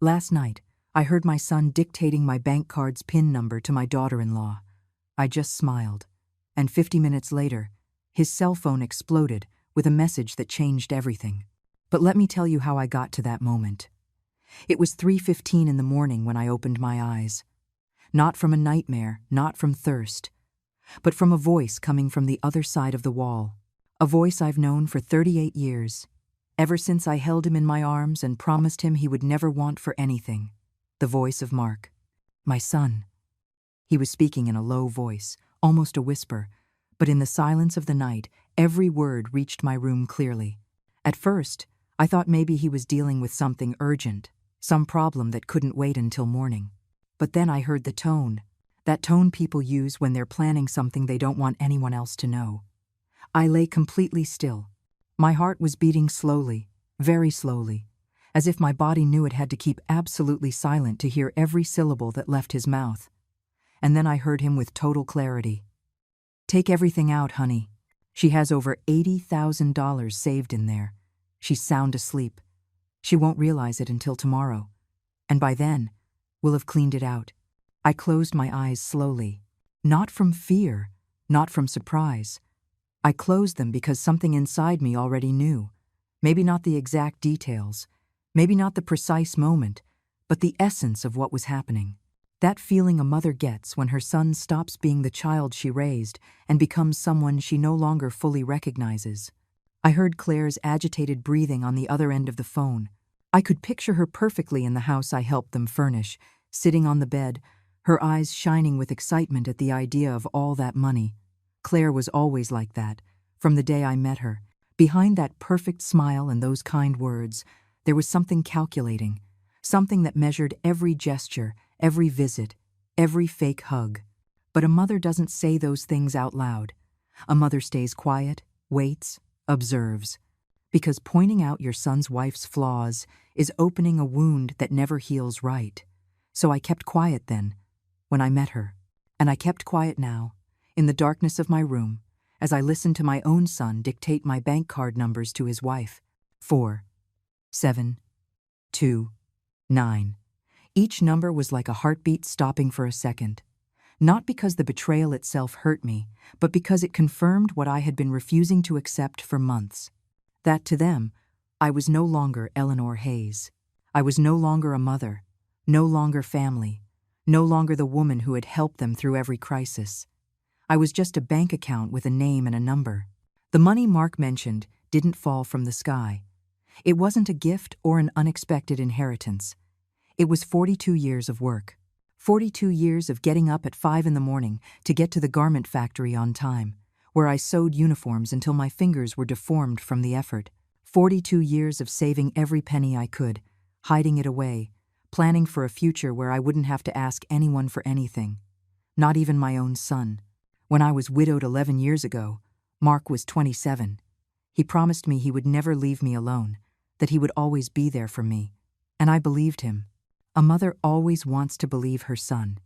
Last night, I heard my son dictating my bank card's PIN number to my daughter-in-law. I just smiled. And 50 minutes later, his cell phone exploded with a message that changed everything. But let me tell you how I got to that moment. It was 3:15 in the morning when I opened my eyes. Not from a nightmare, not from thirst, but from a voice coming from the other side of the wall. A voice I've known for 38 years, ever since I held him in my arms and promised him he would never want for anything. The voice of Mark. My son. He was speaking in a low voice, almost a whisper, but in the silence of the night, every word reached my room clearly. At first, I thought maybe he was dealing with something urgent, some problem that couldn't wait until morning. But then I heard the tone, that tone people use when they're planning something they don't want anyone else to know. I lay completely still. My heart was beating slowly, very slowly, as if my body knew it had to keep absolutely silent to hear every syllable that left his mouth. And then I heard him with total clarity. Take everything out, honey. She has over $80,000 saved in there. She's sound asleep. She won't realize it until tomorrow. And by then, we'll have cleaned it out. I closed my eyes slowly. Not from fear, not from surprise. I closed them because something inside me already knew. Maybe not the exact details, maybe not the precise moment, but the essence of what was happening. That feeling a mother gets when her son stops being the child she raised and becomes someone she no longer fully recognizes. I heard Claire's agitated breathing on the other end of the phone. I could picture her perfectly in the house I helped them furnish, sitting on the bed, her eyes shining with excitement at the idea of all that money. Claire was always like that, from the day I met her. Behind that perfect smile and those kind words, there was something calculating, something that measured every gesture, every visit, every fake hug. But a mother doesn't say those things out loud. A mother stays quiet, waits, observes. Because pointing out your son's wife's flaws is opening a wound that never heals right. So I kept quiet then, when I met her. And I kept quiet now, in the darkness of my room, as I listened to my own son dictate my bank card numbers to his wife. 4, 7, 2, 9. Each number was like a heartbeat stopping for a second. Not because the betrayal itself hurt me, but because it confirmed what I had been refusing to accept for months. That to them, I was no longer Eleanor Hayes. I was no longer a mother, no longer family, no longer the woman who had helped them through every crisis. I was just a bank account with a name and a number. The money Mark mentioned didn't fall from the sky. It wasn't a gift or an unexpected inheritance. It was 42 years of work. 42 years of getting up at 5 in the morning to get to the garment factory on time, where I sewed uniforms until my fingers were deformed from the effort. 42 years of saving every penny I could, hiding it away, planning for a future where I wouldn't have to ask anyone for anything, not even my own son. When I was widowed 11 years ago, Mark was 27. He promised me he would never leave me alone, that he would always be there for me. And I believed him. A mother always wants to believe her son.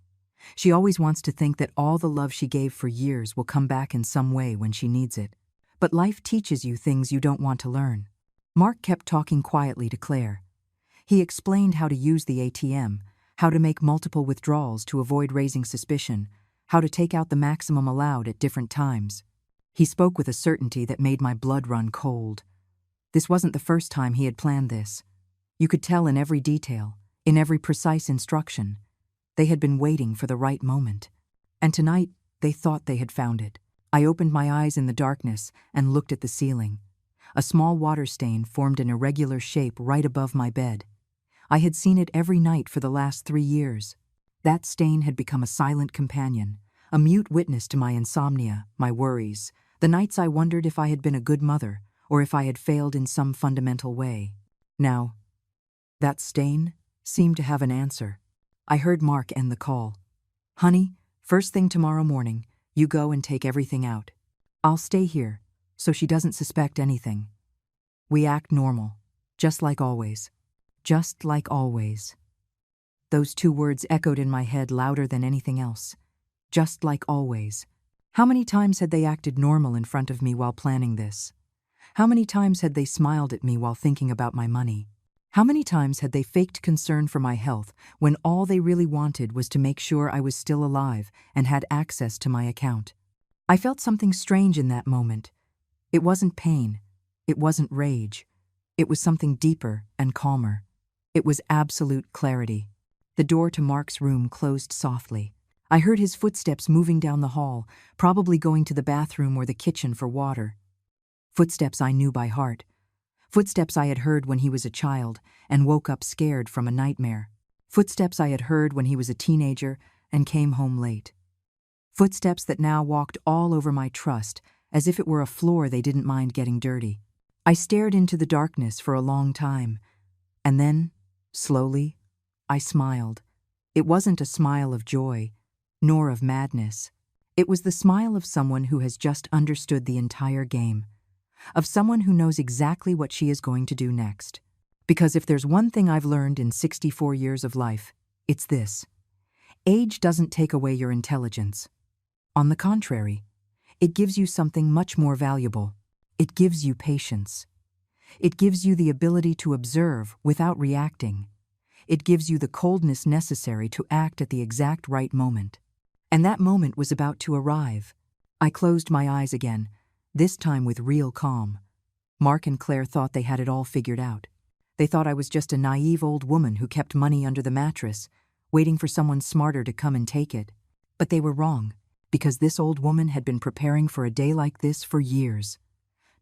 She always wants to think that all the love she gave for years will come back in some way when she needs it. But life teaches you things you don't want to learn. Mark kept talking quietly to Claire. He explained how to use the ATM, how to make multiple withdrawals to avoid raising suspicion, how to take out the maximum allowed at different times. He spoke with a certainty that made my blood run cold. This wasn't the first time he had planned this. You could tell in every detail, in every precise instruction. They had been waiting for the right moment. And tonight, they thought they had found it. I opened my eyes in the darkness and looked at the ceiling. A small water stain formed an irregular shape right above my bed. I had seen it every night for the last 3 years. That stain had become a silent companion, a mute witness to my insomnia, my worries, the nights I wondered if I had been a good mother or if I had failed in some fundamental way. Now, that stain seemed to have an answer. I heard Mark end the call. Honey, first thing tomorrow morning, you go and take everything out. I'll stay here, so she doesn't suspect anything. We act normal, just like always. Just like always. Those 2 words echoed in my head louder than anything else. Just like always. How many times had they acted normal in front of me while planning this? How many times had they smiled at me while thinking about my money? How many times had they faked concern for my health when all they really wanted was to make sure I was still alive and had access to my account? I felt something strange in that moment. It wasn't pain. It wasn't rage. It was something deeper and calmer. It was absolute clarity. The door to Mark's room closed softly. I heard his footsteps moving down the hall, probably going to the bathroom or the kitchen for water. Footsteps I knew by heart. Footsteps I had heard when he was a child and woke up scared from a nightmare. Footsteps I had heard when he was a teenager and came home late. Footsteps that now walked all over my trust, as if it were a floor they didn't mind getting dirty. I stared into the darkness for a long time, and then, slowly, I smiled. It wasn't a smile of joy, nor of madness. It was the smile of someone who has just understood the entire game, of someone who knows exactly what she is going to do next. Because if there's one thing I've learned in 64 years of life, it's this. Age doesn't take away your intelligence. On the contrary, it gives you something much more valuable. It gives you patience. It gives you the ability to observe without reacting. It gives you the coldness necessary to act at the exact right moment. And that moment was about to arrive. I closed my eyes again, this time with real calm. Mark and Claire thought they had it all figured out. They thought I was just a naive old woman who kept money under the mattress, waiting for someone smarter to come and take it. But they were wrong, because this old woman had been preparing for a day like this for years.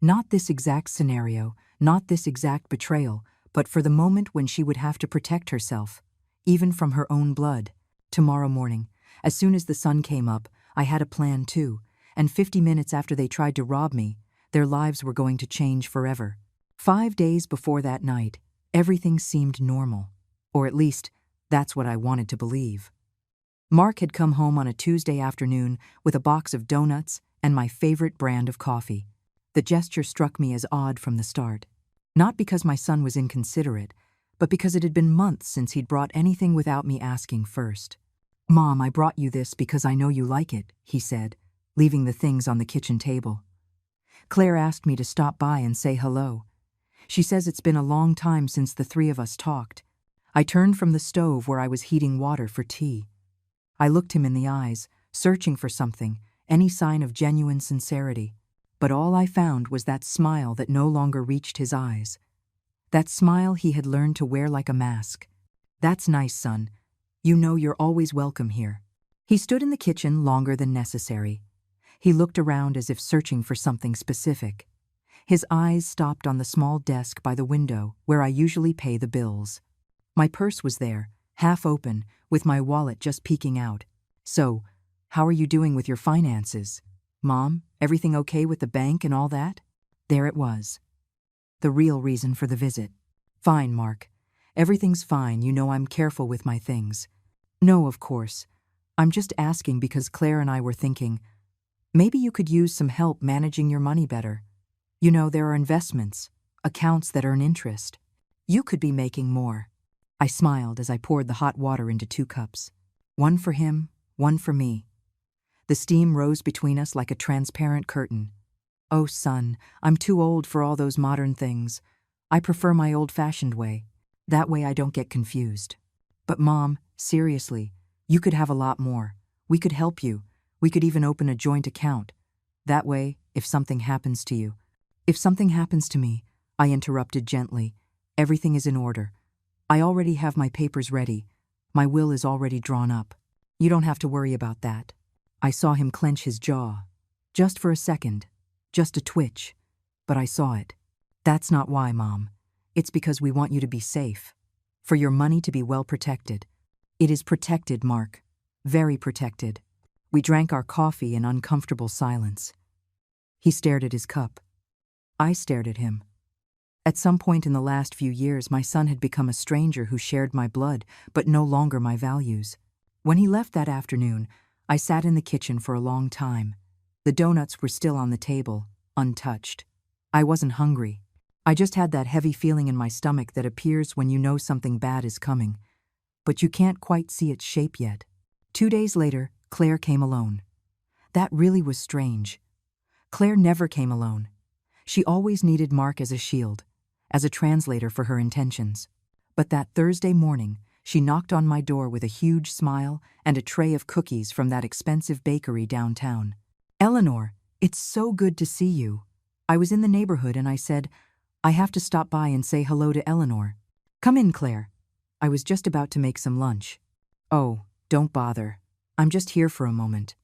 Not this exact scenario, not this exact betrayal, but for the moment when she would have to protect herself, even from her own blood. Tomorrow morning, as soon as the sun came up, I had a plan too, and 50 minutes after they tried to rob me, their lives were going to change forever. 5 days before that night, everything seemed normal, or at least, that's what I wanted to believe. Mark had come home on a Tuesday afternoon with a box of donuts and my favorite brand of coffee. The gesture struck me as odd from the start. Not because my son was inconsiderate, but because it had been months since he'd brought anything without me asking first. "Mom, I brought you this because I know you like it," he said, leaving the things on the kitchen table. "Claire asked me to stop by and say hello. She says it's been a long time since the three of us talked." I turned from the stove where I was heating water for tea. I looked him in the eyes, searching for something, any sign of genuine sincerity. But all I found was that smile that no longer reached his eyes. That smile he had learned to wear like a mask. "That's nice, son. You know you're always welcome here." He stood in the kitchen longer than necessary. He looked around as if searching for something specific. His eyes stopped on the small desk by the window where I usually pay the bills. My purse was there, half open, with my wallet just peeking out. "So, how are you doing with your finances? Mom, everything okay with the bank and all that?" There it was. The real reason for the visit. "Fine, Mark. Everything's fine. You know I'm careful with my things." "No, of course. I'm just asking because Claire and I were thinking, maybe you could use some help managing your money better. You know, there are investments, accounts that earn interest. You could be making more." I smiled as I poured the hot water into 2 cups. One for him, one for me. The steam rose between us like a transparent curtain. "Oh, son, I'm too old for all those modern things. I prefer my old-fashioned way. That way I don't get confused." "But Mom, seriously, you could have a lot more. We could help you. We could even open a joint account. That way, if something happens to you." "If something happens to me," I interrupted gently, "everything is in order. I already have my papers ready. My will is already drawn up. You don't have to worry about that." I saw him clench his jaw. Just for a second. Just a twitch. But I saw it. "That's not why, Mom. It's because we want you to be safe. For your money to be well protected." "It is protected, Mark. Very protected." We drank our coffee in uncomfortable silence. He stared at his cup. I stared at him. At some point in the last few years, my son had become a stranger who shared my blood, but no longer my values. When he left that afternoon, I sat in the kitchen for a long time. The donuts were still on the table, untouched. I wasn't hungry. I just had that heavy feeling in my stomach that appears when you know something bad is coming, but you can't quite see its shape yet. 2 days later, Claire came alone. That really was strange. Claire never came alone. She always needed Mark as a shield, as a translator for her intentions. But that Thursday morning, she knocked on my door with a huge smile and a tray of cookies from that expensive bakery downtown. "Eleanor, it's so good to see you." I was in the neighborhood and I said, "I have to stop by and say hello to Eleanor." "Come in, Claire." I was just about to make some lunch. "Oh, don't bother. I'm just here for a moment."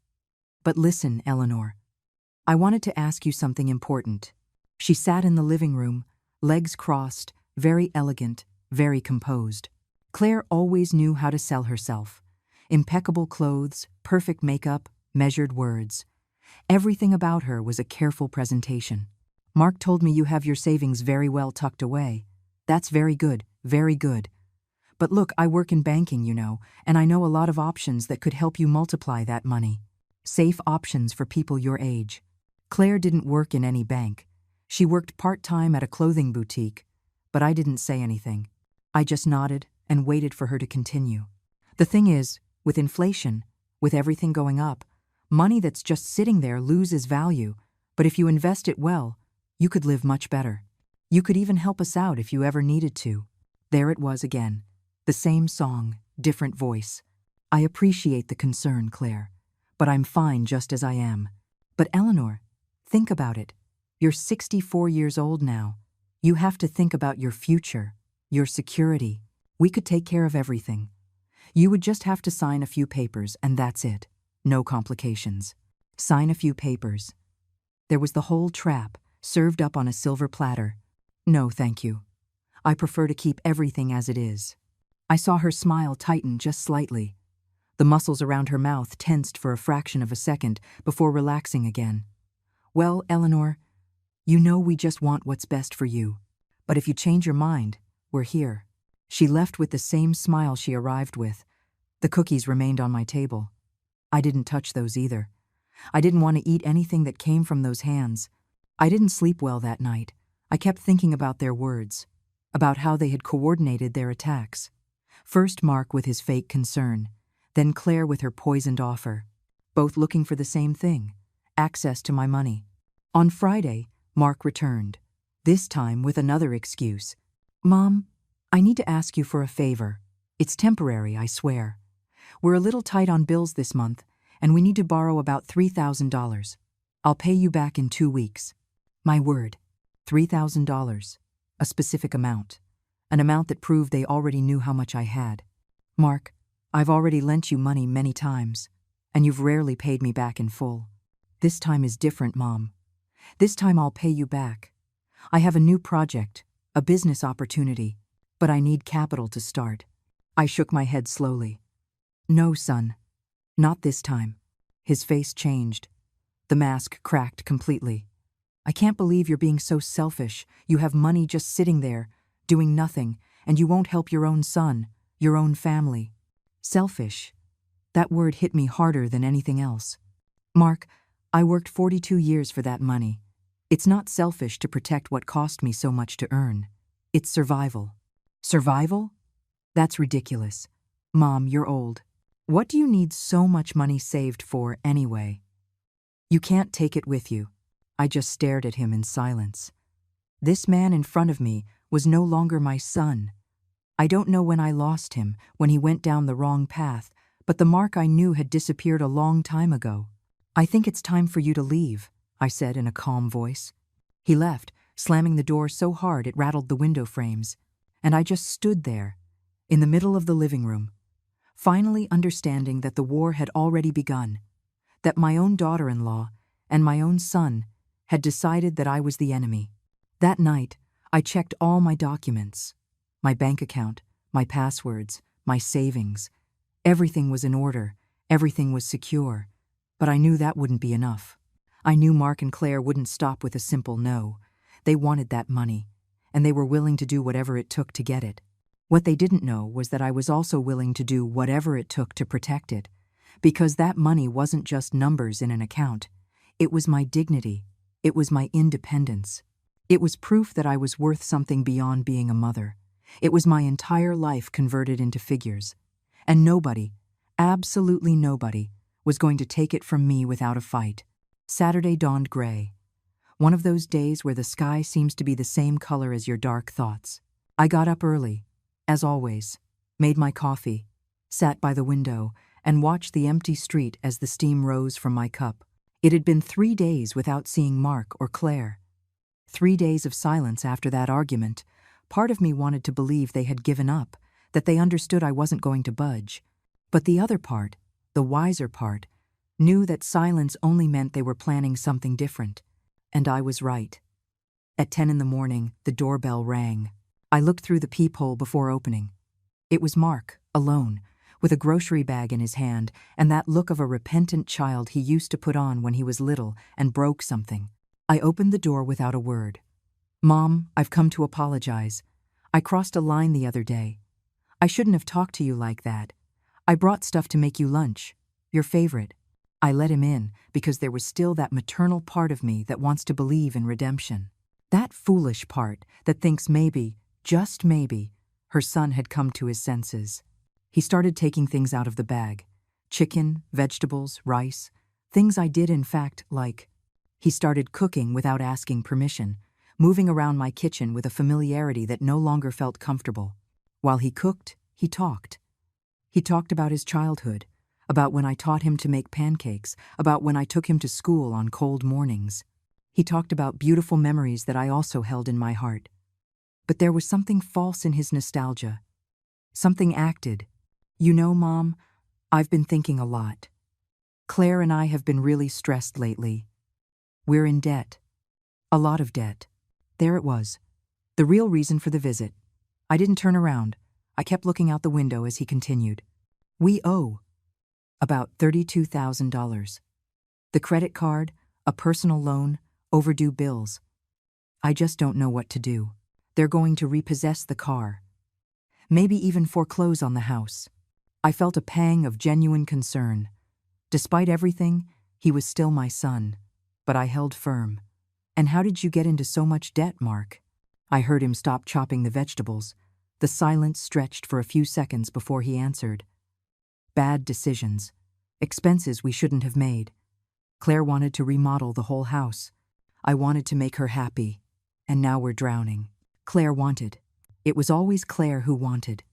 "But listen, Eleanor. I wanted to ask you something important." She sat in the living room, legs crossed, very elegant, very composed. Claire always knew how to sell herself. Impeccable clothes, perfect makeup, measured words. Everything about her was a careful presentation. "Mark told me you have your savings very well tucked away. That's very good, very good. But look, I work in banking, and I know a lot of options that could help you multiply that money. Safe options for people your age." Claire didn't work in any bank. She worked part-time at a clothing boutique, but I didn't say anything. I just nodded and waited for her to continue. "The thing is, with inflation, with everything going up, money that's just sitting there loses value, but if you invest it well, you could live much better. You could even help us out if you ever needed to." There it was again. The same song, different voice. "I appreciate the concern, Claire, but I'm fine just as I am." "But Eleanor, think about it. You're 64 years old now. You have to think about your future, your security. We could take care of everything. You would just have to sign a few papers and that's it. No complications. Sign a few papers." There was the whole trap, served up on a silver platter. "No, thank you. I prefer to keep everything as it is." I saw her smile tighten just slightly. The muscles around her mouth tensed for a fraction of a second before relaxing again. "Well, Eleanor, you know we just want what's best for you. But if you change your mind, we're here." She left with the same smile she arrived with. The cookies remained on my table. I didn't touch those either. I didn't want to eat anything that came from those hands. I didn't sleep well that night. I kept thinking about their words, about how they had coordinated their attacks. First Mark with his fake concern, then Claire with her poisoned offer, both looking for the same thing, access to my money. On Friday, Mark returned, this time with another excuse. "Mom, I need to ask you for a favor. It's temporary, I swear. We're a little tight on bills this month, and we need to borrow about $3,000. I'll pay you back in 2 weeks." My word, $3,000, a specific amount. An amount that proved they already knew how much I had. "Mark, I've already lent you money many times, and you've rarely paid me back in full. This time is different, Mom. This time I'll pay you back. I have a new project, a business opportunity, but I need capital to start." I shook my head slowly. "No, son. Not this time." His face changed. The mask cracked completely. "I can't believe you're being so selfish. You have money just sitting there, doing nothing, and you won't help your own son, your own family." Selfish. That word hit me harder than anything else. "Mark, I worked 42 years for that money. It's not selfish to protect what cost me so much to earn. It's survival." "Survival? That's ridiculous. Mom, you're old. What do you need so much money saved for anyway? You can't take it with you." I just stared at him in silence. This man in front of me was no longer my son. I don't know when I lost him, when he went down the wrong path, but the Mark I knew had disappeared a long time ago. "I think it's time for you to leave," I said in a calm voice. He left, slamming the door so hard it rattled the window frames, and I just stood there, in the middle of the living room, finally understanding that the war had already begun, that my own daughter-in-law and my own son had decided that I was the enemy. That night, I checked all my documents, my bank account, my passwords, my savings. Everything was in order, everything was secure, but I knew that wouldn't be enough. I knew Mark and Claire wouldn't stop with a simple no. They wanted that money, and they were willing to do whatever it took to get it. What they didn't know was that I was also willing to do whatever it took to protect it, because that money wasn't just numbers in an account. It was my dignity. It was my independence. It was proof that I was worth something beyond being a mother. It was my entire life converted into figures. And nobody, absolutely nobody, was going to take it from me without a fight. Saturday dawned gray. One of those days where the sky seems to be the same color as your dark thoughts. I got up early, as always, made my coffee, sat by the window, and watched the empty street as the steam rose from my cup. It had been 3 days without seeing Mark or Claire. 3 days of silence after that argument. Part of me wanted to believe they had given up, that they understood I wasn't going to budge. But the other part, the wiser part, knew that silence only meant they were planning something different. And I was right. At 10 in the morning, the doorbell rang. I looked through the peephole before opening. It was Mark, alone, with a grocery bag in his hand and that look of a repentant child he used to put on when he was little and broke something. I opened the door without a word. "Mom, I've come to apologize. I crossed a line the other day. I shouldn't have talked to you like that. I brought stuff to make you lunch, your favorite." I let him in because there was still that maternal part of me that wants to believe in redemption. That foolish part that thinks maybe, just maybe, her son had come to his senses. He started taking things out of the bag. Chicken, vegetables, rice, things I did in fact like. He started cooking without asking permission, moving around my kitchen with a familiarity that no longer felt comfortable. While he cooked, he talked. He talked about his childhood, about when I taught him to make pancakes, about when I took him to school on cold mornings. He talked about beautiful memories that I also held in my heart. But there was something false in his nostalgia. Something acted. "You know, Mom, I've been thinking a lot. Claire and I have been really stressed lately. We're in debt. A lot of debt." There it was. The real reason for the visit. I didn't turn around. I kept looking out the window as he continued. "We owe about $32,000. The credit card, a personal loan, overdue bills. I just don't know what to do. They're going to repossess the car. Maybe even foreclose on the house." I felt a pang of genuine concern. Despite everything, he was still my son. But I held firm. "And how did you get into so much debt, Mark?" I heard him stop chopping the vegetables. The silence stretched for a few seconds before he answered. "Bad decisions. Expenses we shouldn't have made. Claire wanted to remodel the whole house. I wanted to make her happy. And now we're drowning." Claire wanted. It was always Claire who wanted.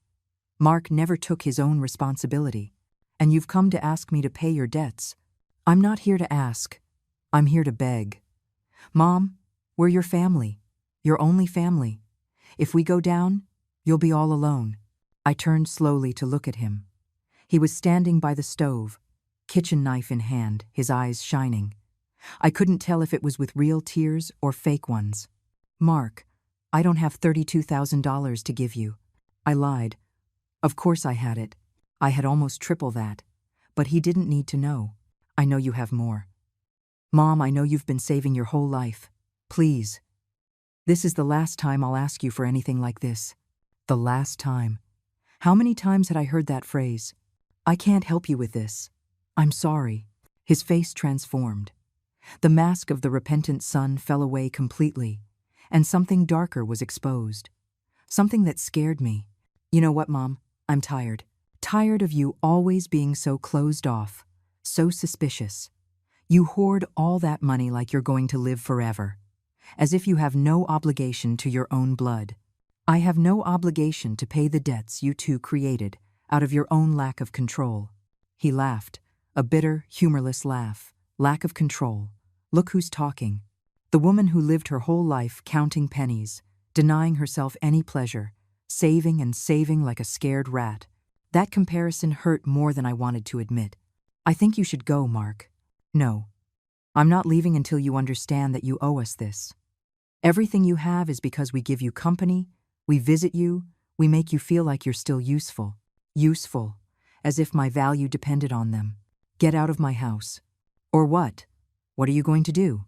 Mark never took his own responsibility. "And you've come to ask me to pay your debts." "I'm not here to ask. I'm here to beg. Mom, we're your family. Your only family. If we go down, you'll be all alone." I turned slowly to look at him. He was standing by the stove, kitchen knife in hand, his eyes shining. I couldn't tell if it was with real tears or fake ones. "Mark, I don't have $32,000 to give you." I lied. Of course I had it. I had almost triple that. But he didn't need to know. "I know you have more. Mom, I know you've been saving your whole life. Please. This is the last time I'll ask you for anything like this." The last time. How many times had I heard that phrase? "I can't help you with this. I'm sorry." His face transformed. The mask of the repentant son fell away completely, and something darker was exposed. Something that scared me. "You know what, Mom? I'm tired. Tired of you always being so closed off, so suspicious. You hoard all that money like you're going to live forever, as if you have no obligation to your own blood. I have no obligation to pay the debts you two created out of your own lack of control." He laughed, a bitter, humorless laugh. Lack of control. Look who's talking. The woman who lived her whole life counting pennies, denying herself any pleasure, saving and saving like a scared rat. That comparison hurt more than I wanted to admit. "I think you should go, Mark." "No. I'm not leaving until you understand that you owe us this. Everything you have is because we give you company, we visit you, we make you feel like you're still useful. Useful, as if my value depended on them. Get out of my house." "Or what? What are you going to do?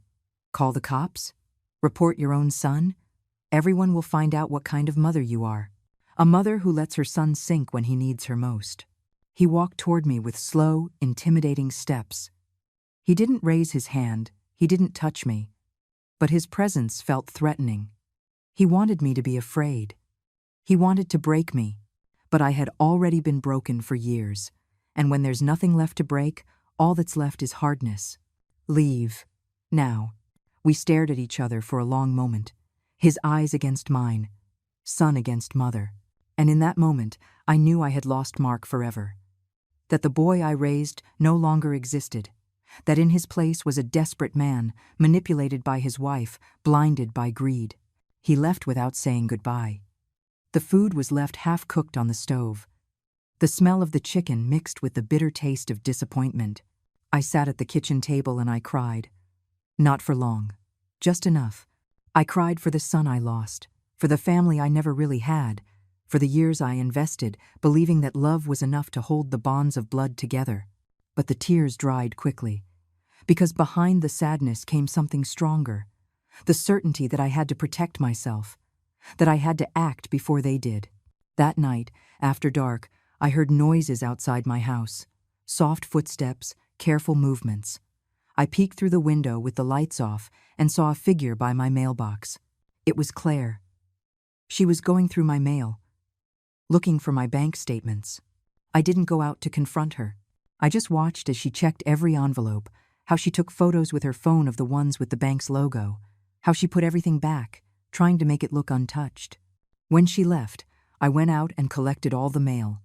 Call the cops? Report your own son? Everyone will find out what kind of mother you are. A mother who lets her son sink when he needs her most." He walked toward me with slow, intimidating steps. He didn't raise his hand, he didn't touch me, but his presence felt threatening. He wanted me to be afraid. He wanted to break me, but I had already been broken for years, and when there's nothing left to break, all that's left is hardness. "Leave. Now." We stared at each other for a long moment, his eyes against mine, son against mother. And in that moment, I knew I had lost Mark forever. That the boy I raised no longer existed. That in his place was a desperate man, manipulated by his wife, blinded by greed. He left without saying goodbye. The food was left half-cooked on the stove. The smell of the chicken mixed with the bitter taste of disappointment. I sat at the kitchen table and I cried. Not for long. Just enough. I cried for the son I lost, for the family I never really had, for the years I invested, believing that love was enough to hold the bonds of blood together. But the tears dried quickly, because behind the sadness came something stronger, the certainty that I had to protect myself, that I had to act before they did. That night, after dark, I heard noises outside my house, soft footsteps, careful movements. I peeked through the window with the lights off and saw a figure by my mailbox. It was Claire. She was going through my mail, looking for my bank statements. I didn't go out to confront her. I just watched as she checked every envelope, how she took photos with her phone of the ones with the bank's logo, how she put everything back, trying to make it look untouched. When she left, I went out and collected all the mail.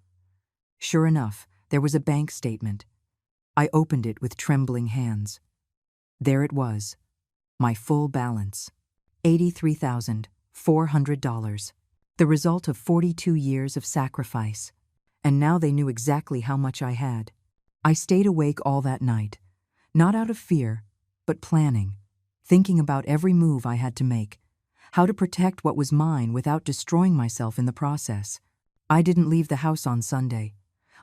Sure enough, there was a bank statement. I opened it with trembling hands. There it was, my full balance, $83,400, the result of 42 years of sacrifice. And now they knew exactly how much I had. I stayed awake all that night, not out of fear, but planning, thinking about every move I had to make, how to protect what was mine without destroying myself in the process. I didn't leave the house on Sunday.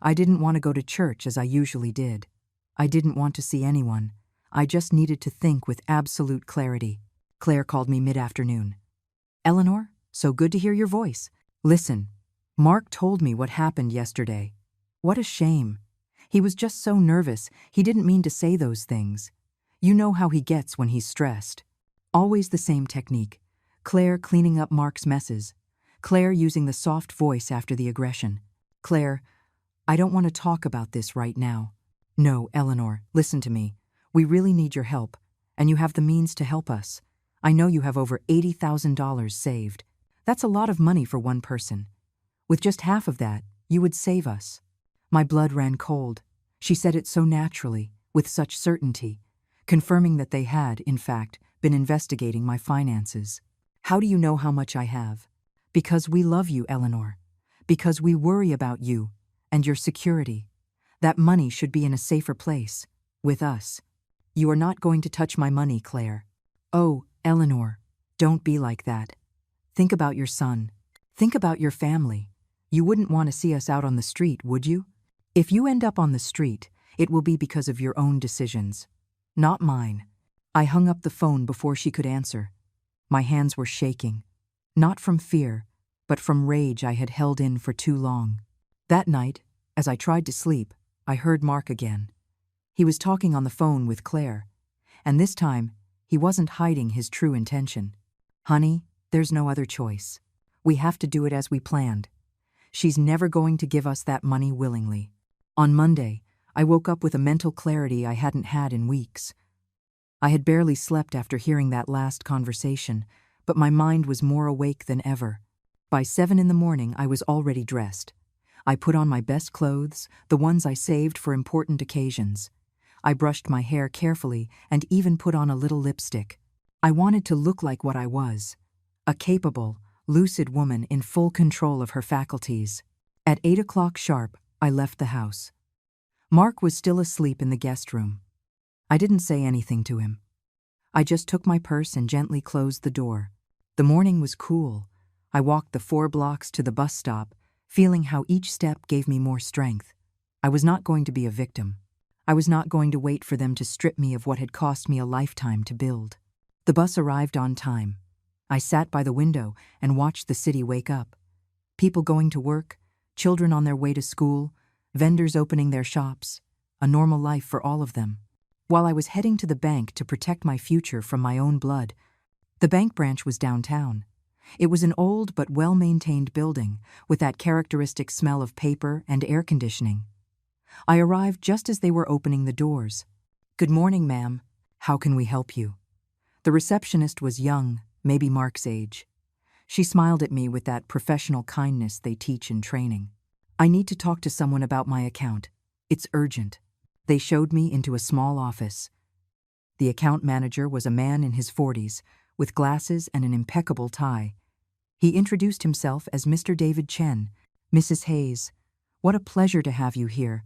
I didn't want to go to church as I usually did. I didn't want to see anyone. I just needed to think with absolute clarity. Claire called me mid-afternoon. "Eleanor, so good to hear your voice. Listen, Mark told me what happened yesterday. What a shame. He was just so nervous, he didn't mean to say those things. You know how he gets when he's stressed. Always the same technique. Claire cleaning up Mark's messes. Claire using the soft voice after the aggression. Claire, I don't want to talk about this right now. No, Eleanor, listen to me. We really need your help, and you have the means to help us. I know you have over $80,000 saved. That's a lot of money for one person. With just half of that, you would save us." My blood ran cold. She said it so naturally, with such certainty, confirming that they had, in fact, been investigating my finances. "How do you know how much I have?" "Because we love you, Eleanor. Because we worry about you and your security. That money should be in a safer place, with us. You are not going to touch my money, Claire." "Oh, Eleanor, don't be like that. Think about your son. Think about your family. You wouldn't want to see us out on the street, would you? If you end up on the street, it will be because of your own decisions, not mine." I hung up the phone before she could answer. My hands were shaking, not from fear, but from rage I had held in for too long. That night, as I tried to sleep, I heard Mark again. He was talking on the phone with Claire, and this time, he wasn't hiding his true intention. "Honey, there's no other choice. We have to do it as we planned. She's never going to give us that money willingly." On Monday, I woke up with a mental clarity I hadn't had in weeks. I had barely slept after hearing that last conversation, but my mind was more awake than ever. By 7 in the morning, I was already dressed. I put on my best clothes, the ones I saved for important occasions. I brushed my hair carefully and even put on a little lipstick. I wanted to look like what I was, a capable, lucid woman in full control of her faculties. At 8 o'clock sharp, I left the house. Mark was still asleep in the guest room. I didn't say anything to him. I just took my purse and gently closed the door. The morning was cool. I walked the 4 blocks to the bus stop, feeling how each step gave me more strength. I was not going to be a victim. I was not going to wait for them to strip me of what had cost me a lifetime to build. The bus arrived on time. I sat by the window and watched the city wake up. People going to work, children on their way to school, vendors opening their shops, a normal life for all of them. While I was heading to the bank to protect my future from my own blood, the bank branch was downtown. It was an old but well-maintained building with that characteristic smell of paper and air conditioning. I arrived just as they were opening the doors. "Good morning, ma'am. How can we help you?" The receptionist was young, maybe Mark's age. She smiled at me with that professional kindness they teach in training. I need to talk to someone about my account. It's urgent. They showed me into a small office. The account manager was a man in his 40s, with glasses and an impeccable tie. He introduced himself as Mr. David Chen. Mrs. Hayes, what a pleasure to have you here.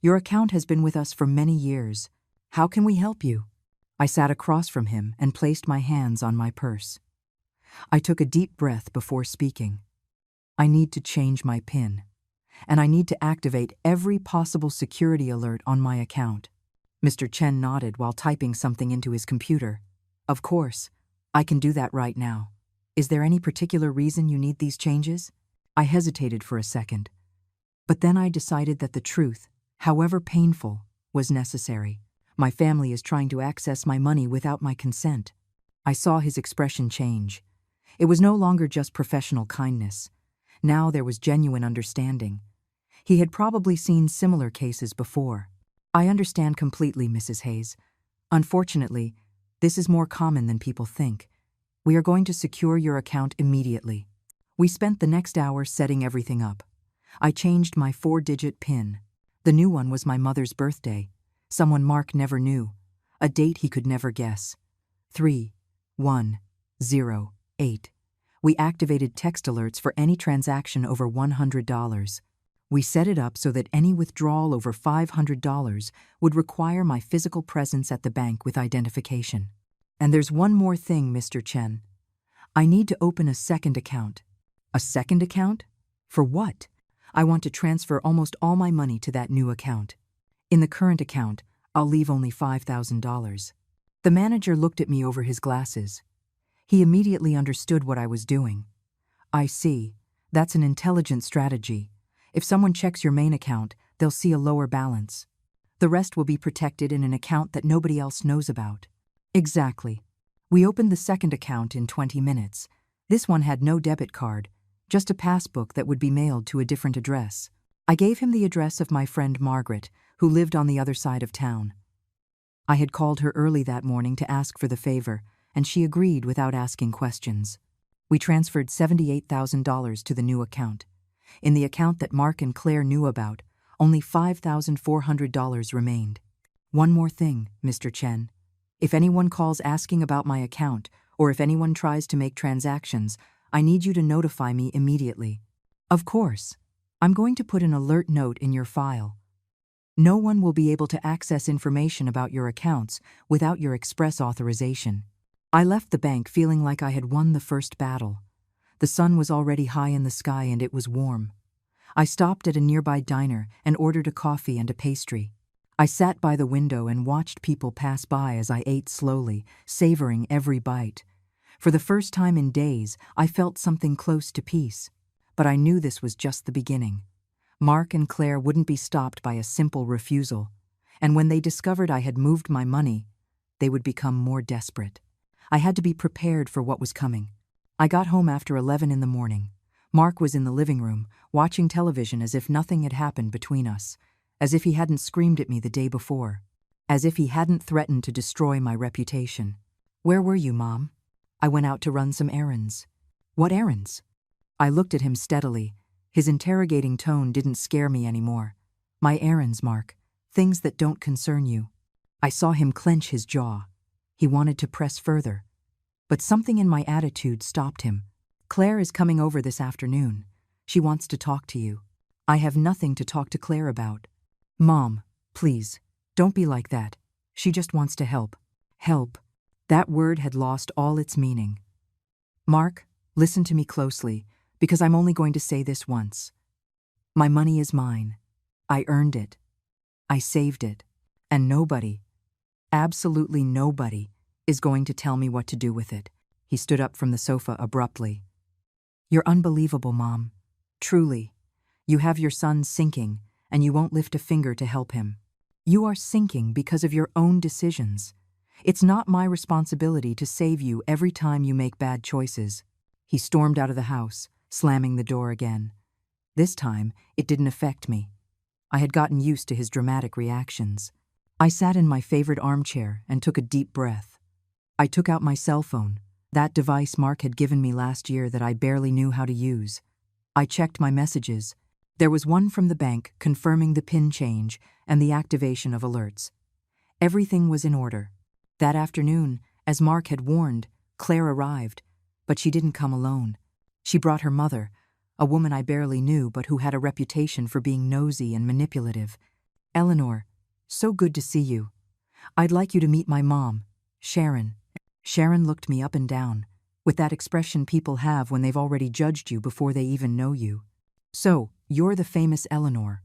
Your account has been with us for many years. How can we help you? I sat across from him and placed my hands on my purse. I took a deep breath before speaking. I need to change my PIN, and I need to activate every possible security alert on my account. Mr. Chen nodded while typing something into his computer. Of course, I can do that right now. Is there any particular reason you need these changes? I hesitated for a second, but then I decided that the truth, however painful, was necessary. My family is trying to access my money without my consent. I saw his expression change. It was no longer just professional kindness. Now there was genuine understanding. He had probably seen similar cases before. I understand completely, Mrs. Hayes. Unfortunately, this is more common than people think. We are going to secure your account immediately. We spent the next hour setting everything up. I changed my 4-digit PIN. The new one was my mother's birthday, someone Mark never knew, a date he could never guess. 3108. We activated text alerts for any transaction over $100. We set it up so that any withdrawal over $500 would require my physical presence at the bank with identification. And there's one more thing, Mr. Chen. I need to open a second account. A second account? For what? I want to transfer almost all my money to that new account. In the current account, I'll leave only $5,000. The manager looked at me over his glasses. He immediately understood what I was doing. I see. That's an intelligent strategy. If someone checks your main account, they'll see a lower balance. The rest will be protected in an account that nobody else knows about. Exactly. We opened the second account in 20 minutes. This one had no debit card, just a passbook that would be mailed to a different address. I gave him the address of my friend Margaret, who lived on the other side of town. I had called her early that morning to ask for the favor, and she agreed without asking questions. We transferred $78,000 to the new account. In the account that Mark and Claire knew about, only $5,400 remained. One more thing, Mr. Chen. If anyone calls asking about my account, or if anyone tries to make transactions, I need you to notify me immediately. Of course. I'm going to put an alert note in your file. No one will be able to access information about your accounts without your express authorization. I left the bank feeling like I had won the first battle. The sun was already high in the sky and it was warm. I stopped at a nearby diner and ordered a coffee and a pastry. I sat by the window and watched people pass by as I ate slowly, savoring every bite. For the first time in days, I felt something close to peace. But I knew this was just the beginning. Mark and Claire wouldn't be stopped by a simple refusal. And when they discovered I had moved my money, they would become more desperate. I had to be prepared for what was coming. I got home after 11 in the morning. Mark was in the living room, watching television as if nothing had happened between us, as if he hadn't screamed at me the day before, as if he hadn't threatened to destroy my reputation. Where were you, Mom? I went out to run some errands. What errands? I looked at him steadily. His interrogating tone didn't scare me anymore. My errands, Mark. Things that don't concern you. I saw him clench his jaw. He wanted to press further. But something in my attitude stopped him. Claire is coming over this afternoon. She wants to talk to you. I have nothing to talk to Claire about. Mom, please, don't be like that. She just wants to help. Help. That word had lost all its meaning. Mark, listen to me closely, because I'm only going to say this once. My money is mine. I earned it. I saved it. And nobody, absolutely nobody, is going to tell me what to do with it. He stood up from the sofa abruptly. You're unbelievable, Mom. Truly. You have your son sinking, and you won't lift a finger to help him. You are sinking because of your own decisions. It's not my responsibility to save you every time you make bad choices. He stormed out of the house, slamming the door again. This time, it didn't affect me. I had gotten used to his dramatic reactions. I sat in my favorite armchair and took a deep breath. I took out my cell phone, That device Mark had given me last year that I barely knew how to use. I checked my messages. There was one from the bank confirming the PIN change and the activation of alerts. Everything was in order. That afternoon, as Mark had warned, Claire arrived, but she didn't come alone. She brought her mother, a woman I barely knew but who had a reputation for being nosy and manipulative. "Eleanor, so good to see you. I'd like you to meet my mom, Sharon." Sharon looked me up and down, with that expression people have when they've already judged you before they even know you. "So, you're the famous Eleanor.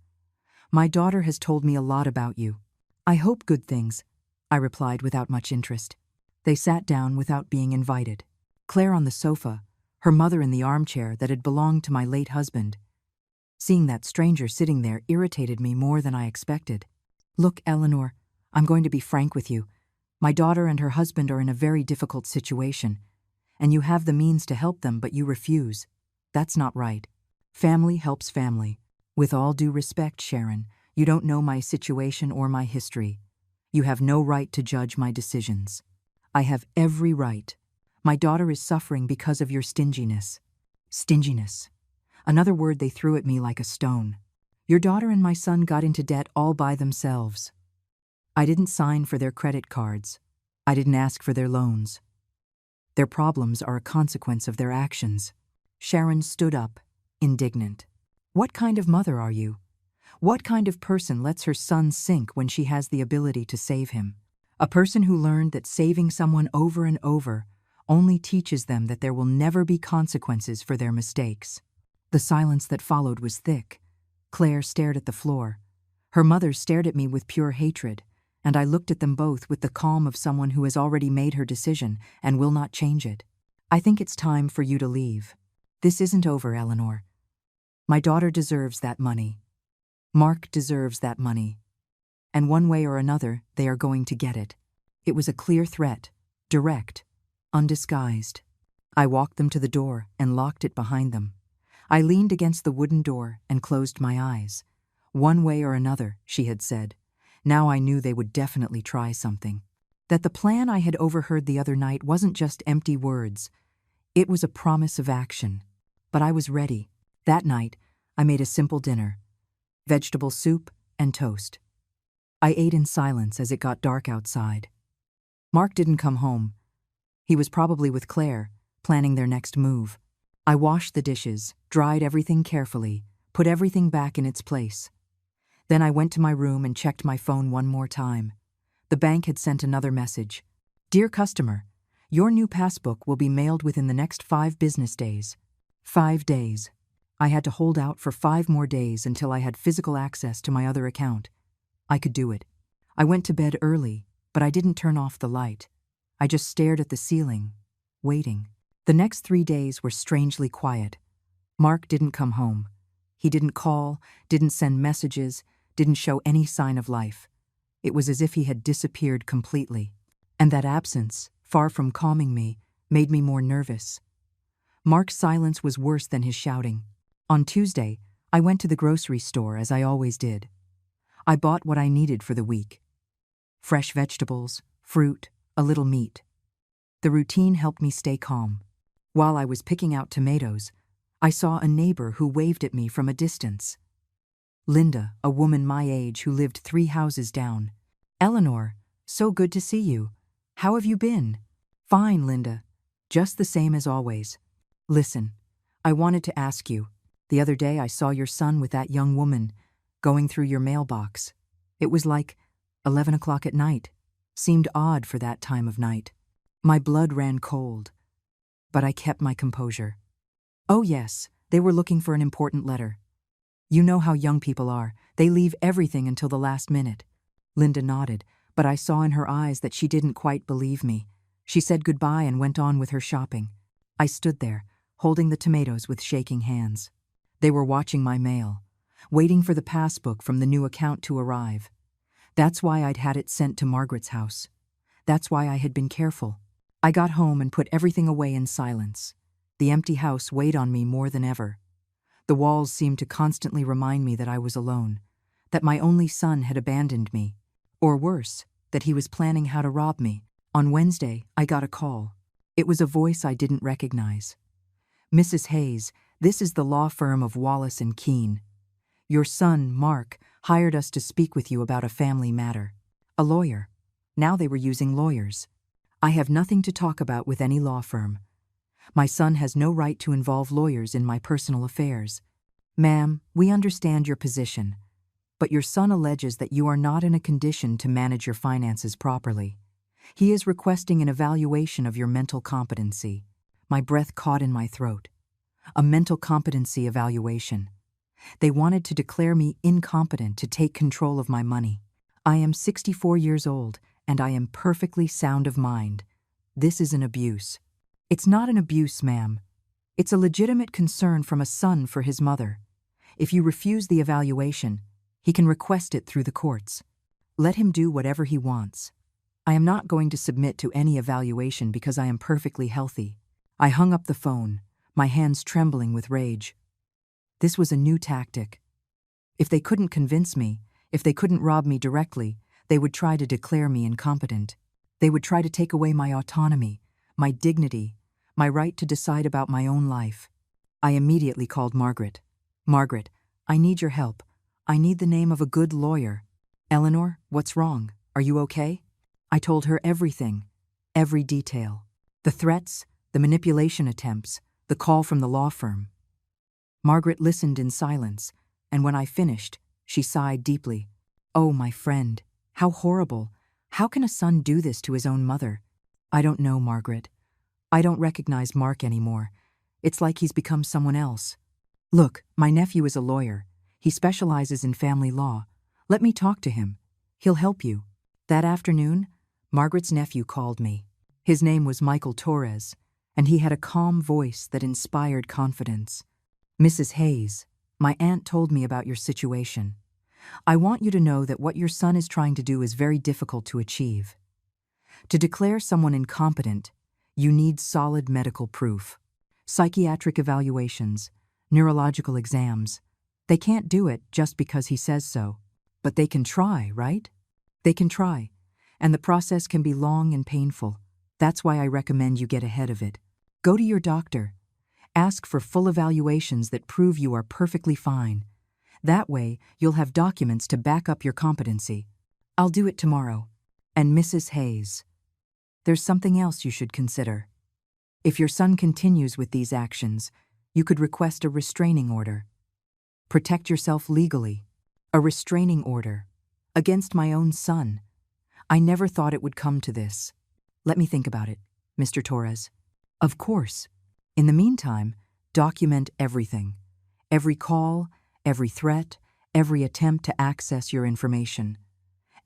My daughter has told me a lot about you." "I hope good things," I replied without much interest. They sat down without being invited. Claire on the sofa, her mother in the armchair that had belonged to my late husband. Seeing that stranger sitting there irritated me more than I expected. "Look, Eleanor, I'm going to be frank with you. My daughter and her husband are in a very difficult situation, and you have the means to help them, but you refuse. That's not right. Family helps family. With all due respect, Sharon, you don't know my situation or my history. You have no right to judge my decisions. I have every right. My daughter is suffering because of your stinginess." Stinginess. Another word they threw at me like a stone. "Your daughter and my son got into debt all by themselves. I didn't sign for their credit cards. I didn't ask for their loans. Their problems are a consequence of their actions." Sharon stood up, indignant. "What kind of mother are you? What kind of person lets her son sink when she has the ability to save him? A person who learned that saving someone over and over only teaches them that there will never be consequences for their mistakes." The silence that followed was thick. Claire stared at the floor. Her mother stared at me with pure hatred, and I looked at them both with the calm of someone who has already made her decision and will not change it. "I think it's time for you to leave. This isn't over, Eleanor. My daughter deserves that money. Mark deserves that money. And one way or another, they are going to get it." It was a clear threat, direct, undisguised. I walked them to the door and locked it behind them. I leaned against the wooden door and closed my eyes. "One way or another," she had said. Now I knew they would definitely try something. That the plan I had overheard the other night wasn't just empty words. It was a promise of action. But I was ready. That night, I made a simple dinner: vegetable soup and toast. I ate in silence as it got dark outside. Mark didn't come home. He was probably with Claire, planning their next move. I washed the dishes, dried everything carefully, put everything back in its place. Then I went to my room and checked my phone one more time. The bank had sent another message. "Dear customer, your new passbook will be mailed within the next 5 business days." 5 days. I had to hold out for 5 more days until I had physical access to my other account. I could do it. I went to bed early, but I didn't turn off the light. I just stared at the ceiling, waiting. The next 3 days were strangely quiet. Mark didn't come home. He didn't call, didn't send messages, didn't show any sign of life. It was as if he had disappeared completely. And that absence, far from calming me, made me more nervous. Mark's silence was worse than his shouting. On Tuesday, I went to the grocery store as I always did. I bought what I needed for the week: fresh vegetables, fruit, a little meat. The routine helped me stay calm. While I was picking out tomatoes, I saw a neighbor who waved at me from a distance. Linda, a woman my age who lived 3 houses down. "Eleanor, so good to see you. How have you been?" "Fine, Linda. Just the same as always. Listen, I wanted to ask you. The other day I saw your son with that young woman going through your mailbox. It was like 11 o'clock at night. Seemed odd for that time of night." My blood ran cold, but I kept my composure. "Oh yes, they were looking for an important letter. You know how young people are. They leave everything until the last minute." Linda nodded, but I saw in her eyes that she didn't quite believe me. She said goodbye and went on with her shopping. I stood there, holding the tomatoes with shaking hands. They were watching my mail, waiting for the passbook from the new account to arrive. That's why I'd had it sent to Margaret's house. That's why I had been careful. I got home and put everything away in silence. The empty house weighed on me more than ever. The walls seemed to constantly remind me that I was alone, that my only son had abandoned me, or worse, that he was planning how to rob me. On Wednesday, I got a call. It was a voice I didn't recognize. Mrs. Hayes, this is the law firm of Wallace and Keene. Your son, Mark, hired us to speak with you about a family matter. A lawyer. Now they were using lawyers. I have nothing to talk about with any law firm. My son has no right to involve lawyers in my personal affairs. Ma'am, we understand your position, but your son alleges that you are not in a condition to manage your finances properly. He is requesting an evaluation of your mental competency. My breath caught in my throat. A mental competency evaluation. They wanted to declare me incompetent to take control of my money. I am 64 years old, and I am perfectly sound of mind. This is an abuse. It's not an abuse, ma'am. It's a legitimate concern from a son for his mother. If you refuse the evaluation, he can request it through the courts. Let him do whatever he wants. I am not going to submit to any evaluation because I am perfectly healthy. I hung up the phone, my hands trembling with rage. This was a new tactic. If they couldn't convince me, if they couldn't rob me directly, they would try to declare me incompetent. They would try to take away my autonomy, my dignity, my right to decide about my own life. I immediately called Margaret. Margaret, I need your help. I need the name of a good lawyer. Eleanor, what's wrong? Are you okay? I told her everything, every detail. The threats, the manipulation attempts, the call from the law firm. Margaret listened in silence, and when I finished, she sighed deeply. Oh, my friend, how horrible. How can a son do this to his own mother? I don't know, Margaret. I don't recognize Mark anymore. It's like he's become someone else. Look, my nephew is a lawyer. He specializes in family law. Let me talk to him. He'll help you. That afternoon, Margaret's nephew called me. His name was Michael Torres, and he had a calm voice that inspired confidence. Mrs. Hayes, my aunt told me about your situation. I want you to know that what your son is trying to do is very difficult to achieve. To declare someone incompetent, you need solid medical proof. Psychiatric evaluations, neurological exams. They can't do it just because he says so. But they can try, right? They can try, and the process can be long and painful. That's why I recommend you get ahead of it. Go to your doctor. Ask for full evaluations that prove you are perfectly fine. That way, you'll have documents to back up your competency. I'll do it tomorrow. And Mrs. Hayes, there's something else you should consider. If your son continues with these actions, you could request a restraining order. Protect yourself legally. A restraining order. Against my own son. I never thought it would come to this. Let me think about it, Mr. Torres. Of course. In the meantime, document everything. Every call, every threat, every attempt to access your information.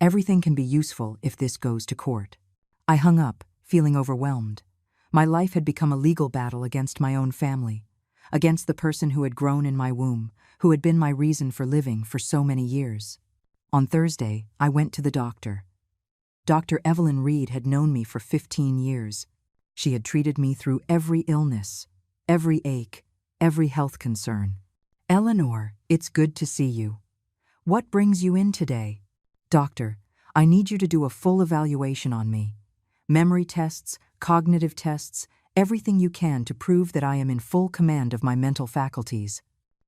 Everything can be useful if this goes to court. I hung up, feeling overwhelmed. My life had become a legal battle against my own family, against the person who had grown in my womb, who had been my reason for living for so many years. On Thursday, I went to the doctor. Dr. Evelyn Reed had known me for 15 years. She had treated me through every illness, every ache, every health concern. Eleanor, it's good to see you. What brings you in today? Doctor, I need you to do a full evaluation on me. Memory tests, cognitive tests, everything you can to prove that I am in full command of my mental faculties.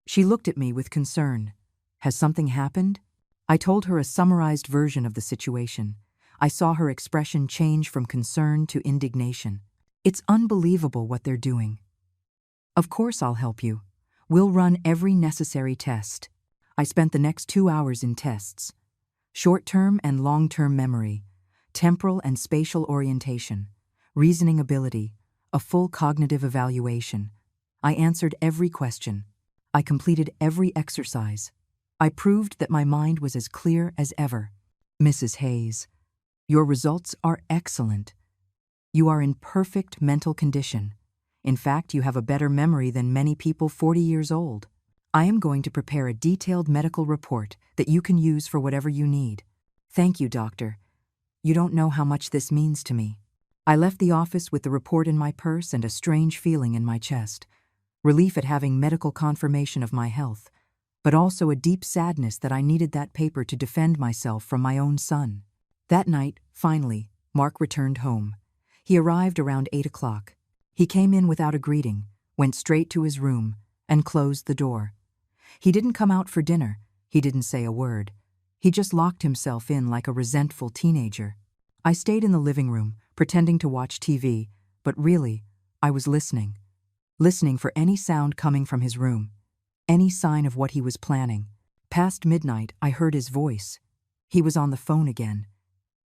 She looked at me with concern. Has something happened? I told her a summarized version of the situation. I saw her expression change from concern to indignation. It's unbelievable what they're doing. Of course I'll help you. We'll run every necessary test. I spent the next 2 hours in tests. Short-term and long-term memory, temporal and spatial orientation, reasoning ability, a full cognitive evaluation. I answered every question. I completed every exercise. I proved that my mind was as clear as ever. Mrs. Hayes, your results are excellent. You are in perfect mental condition. In fact, you have a better memory than many people 40 years old. I am going to prepare a detailed medical report that you can use for whatever you need. Thank you, doctor. You don't know how much this means to me. I left the office with the report in my purse and a strange feeling in my chest. Relief at having medical confirmation of my health, but also a deep sadness that I needed that paper to defend myself from my own son. That night, finally, Mark returned home. He arrived around 8 o'clock. He came in without a greeting, went straight to his room, and closed the door. He didn't come out for dinner. He didn't say a word. He just locked himself in like a resentful teenager. I stayed in the living room, pretending to watch TV, but really, I was listening. Listening for any sound coming from his room, any sign of what he was planning. Past midnight, I heard his voice. He was on the phone again.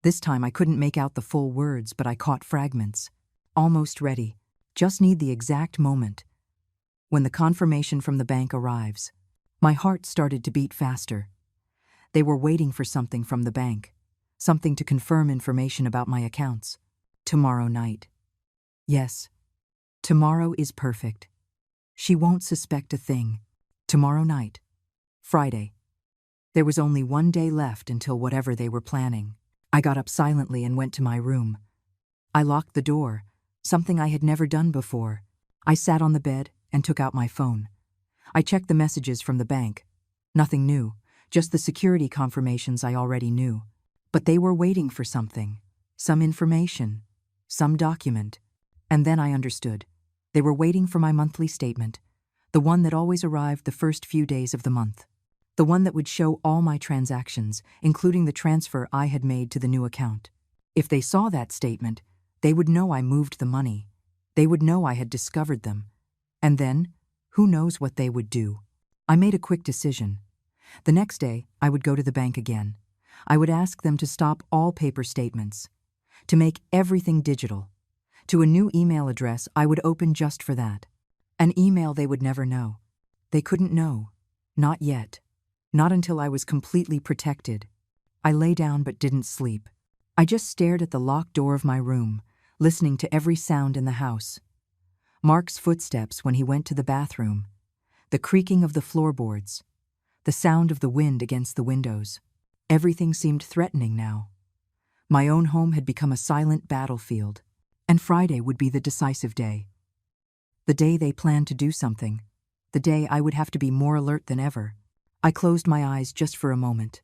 This time I couldn't make out the full words, but I caught fragments. Almost ready. Just need the exact moment. When the confirmation from the bank arrives, my heart started to beat faster. They were waiting for something from the bank, something to confirm information about my accounts. Tomorrow night. Yes, tomorrow is perfect. She won't suspect a thing. Tomorrow night. Friday. There was only one day left until whatever they were planning. I got up silently and went to my room. I locked the door, something I had never done before. I sat on the bed and took out my phone. I checked the messages from the bank. Nothing new, just the security confirmations I already knew. But they were waiting for something, some information, some document. And then I understood. They were waiting for my monthly statement, the one that always arrived the first few days of the month. The one that would show all my transactions, including the transfer I had made to the new account. If they saw that statement, they would know I moved the money. They would know I had discovered them. And then, who knows what they would do. I made a quick decision. The next day, I would go to the bank again. I would ask them to stop all paper statements, to make everything digital. To a new email address I would open just for that. An email they would never know. They couldn't know. Not yet. Not until I was completely protected. I lay down but didn't sleep. I just stared at the locked door of my room, listening to every sound in the house. Mark's footsteps when he went to the bathroom, the creaking of the floorboards, the sound of the wind against the windows. Everything seemed threatening now. My own home had become a silent battlefield, and Friday would be the decisive day. The day they planned to do something, the day I would have to be more alert than ever. I closed my eyes just for a moment,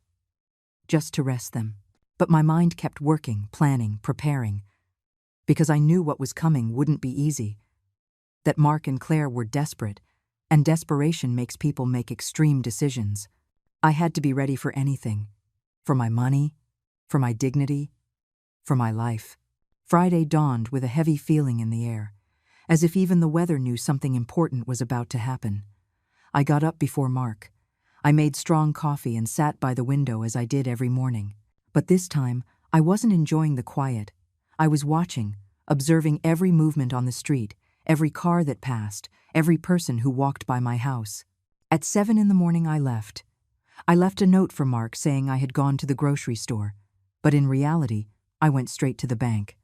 just to rest them. But my mind kept working, planning, preparing, because I knew what was coming wouldn't be easy, that Mark and Claire were desperate, and desperation makes people make extreme decisions. I had to be ready for anything, for my money, for my dignity, for my life. Friday dawned with a heavy feeling in the air, as if even the weather knew something important was about to happen. I got up before Mark. I made strong coffee and sat by the window as I did every morning. But this time, I wasn't enjoying the quiet. I was watching, observing every movement on the street, every car that passed, every person who walked by my house. At 7 in the morning I left. I left a note for Mark saying I had gone to the grocery store, but in reality, I went straight to the bank.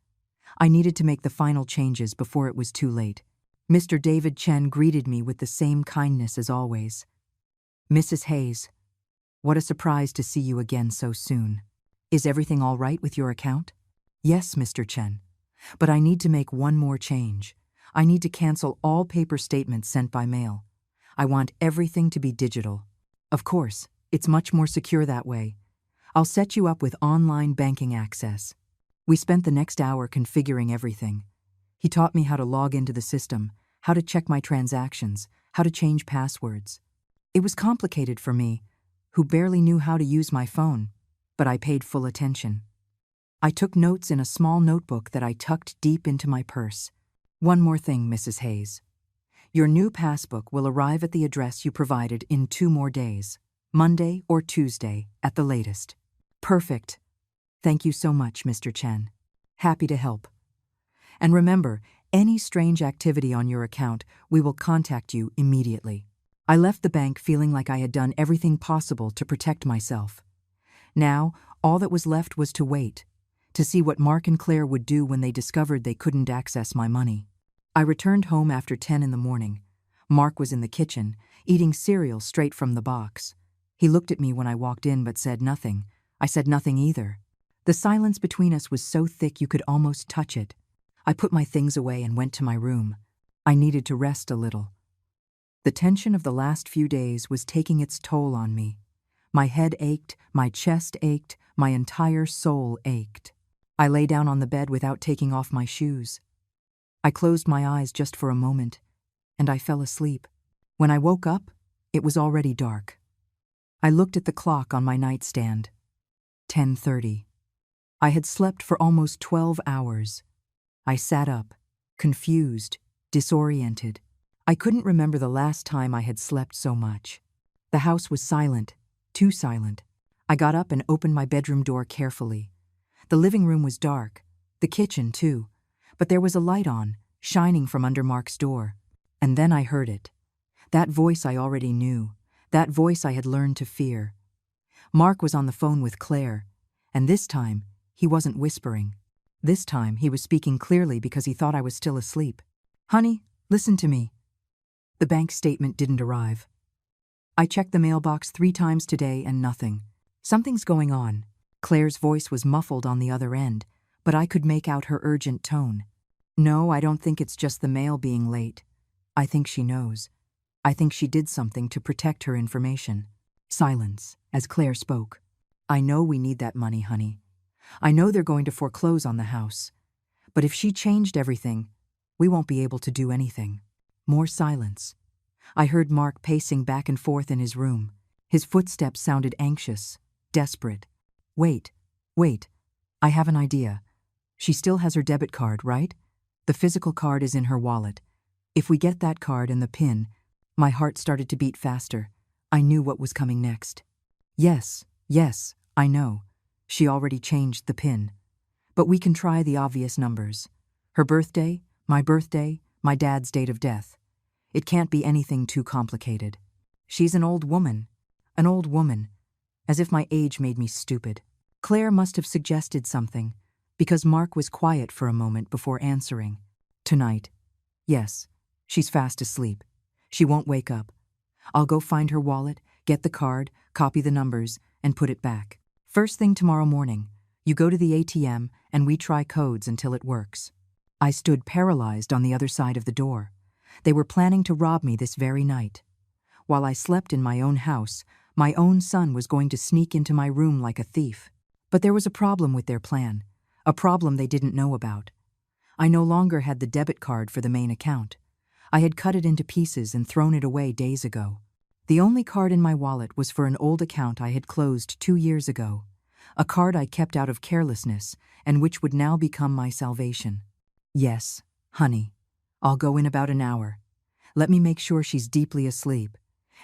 I needed to make the final changes before it was too late. Mr. David Chen greeted me with the same kindness as always. "Mrs. Hayes, what a surprise to see you again so soon. Is everything all right with your account?" "Yes, Mr. Chen. But I need to make one more change. I need to cancel all paper statements sent by mail. I want everything to be digital. Of course, it's much more secure that way. I'll set you up with online banking access." We spent the next hour configuring everything. He taught me how to log into the system, how to check my transactions, how to change passwords. It was complicated for me, who barely knew how to use my phone, but I paid full attention. I took notes in a small notebook that I tucked deep into my purse. "One more thing, Mrs. Hayes. Your new passbook will arrive at the address you provided in 2 more days, Monday or Tuesday at the latest." "Perfect. Thank you so much, Mr. Chen. Happy to help. And remember, any strange activity on your account, we will contact you immediately." I left the bank feeling like I had done everything possible to protect myself. Now, all that was left was to wait, to see what Mark and Claire would do when they discovered they couldn't access my money. I returned home after 10 in the morning. Mark was in the kitchen, eating cereal straight from the box. He looked at me when I walked in but said nothing. I said nothing either. The silence between us was so thick you could almost touch it. I put my things away and went to my room. I needed to rest a little. The tension of the last few days was taking its toll on me. My head ached, my chest ached, my entire soul ached. I lay down on the bed without taking off my shoes. I closed my eyes just for a moment, and I fell asleep. When I woke up, it was already dark. I looked at the clock on my nightstand. 10:30. I had slept for almost 12 hours. I sat up, confused, disoriented. I couldn't remember the last time I had slept so much. The house was silent, too silent. I got up and opened my bedroom door carefully. The living room was dark, the kitchen too, but there was a light on, shining from under Mark's door. And then I heard it. That voice I already knew, that voice I had learned to fear. Mark was on the phone with Claire, and this time, he wasn't whispering. This time, he was speaking clearly because he thought I was still asleep. "Honey, listen to me." The bank statement didn't arrive. I checked the mailbox 3 times today and nothing. Something's going on. Claire's voice was muffled on the other end, but I could make out her urgent tone. "No, I don't think it's just the mail being late. I think she knows. I think she did something to protect her information." Silence, as Claire spoke. "I know we need that money, honey. I know they're going to foreclose on the house. But if she changed everything, we won't be able to do anything." More silence. I heard Mark pacing back and forth in his room. His footsteps sounded anxious, desperate. Wait. I have an idea. She still has her debit card, right? The physical card is in her wallet. If we get that card and the PIN, my heart started to beat faster. I knew what was coming next. Yes, I know. She already changed the PIN. But we can try the obvious numbers. Her birthday, my dad's date of death. It can't be anything too complicated. She's an old woman, as if my age made me stupid. Claire must have suggested something, because Mark was quiet for a moment before answering. "Tonight. Yes, she's fast asleep. She won't wake up. I'll go find her wallet, get the card, copy the numbers, and put it back. First thing tomorrow morning, you go to the ATM and we try codes until it works." I stood paralyzed on the other side of the door. They were planning to rob me this very night. While I slept in my own house, my own son was going to sneak into my room like a thief. But there was a problem with their plan, a problem they didn't know about. I no longer had the debit card for the main account. I had cut it into pieces and thrown it away days ago. The only card in my wallet was for an old account I had closed 2 years ago, a card I kept out of carelessness and which would now become my salvation. "Yes, honey, I'll go in about an hour. Let me make sure she's deeply asleep.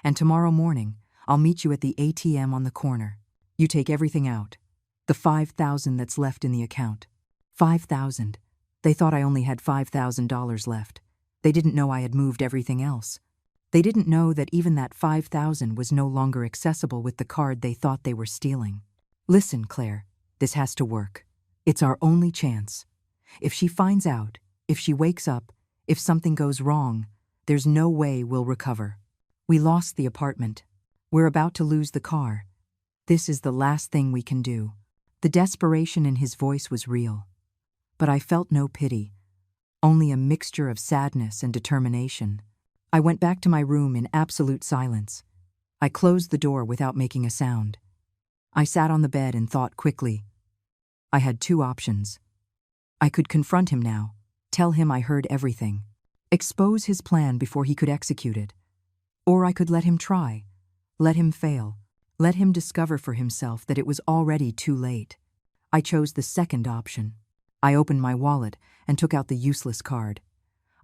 And tomorrow morning, I'll meet you at the ATM on the corner. You take everything out. The $5,000 that's left in the account." 5,000. They thought I only had $5,000 left. They didn't know I had moved everything else. They didn't know that even that 5,000 was no longer accessible with the card they thought they were stealing. "Listen, Claire, this has to work. It's our only chance. If she finds out, if she wakes up, if something goes wrong, there's no way we'll recover. We lost the apartment. We're about to lose the car. This is the last thing we can do." The desperation in his voice was real. But I felt no pity, only a mixture of sadness and determination. I went back to my room in absolute silence. I closed the door without making a sound. I sat on the bed and thought quickly. I had 2 options. I could confront him now, tell him I heard everything, expose his plan before he could execute it. Or I could let him try, let him fail, let him discover for himself that it was already too late. I chose the second option. I opened my wallet and took out the useless card.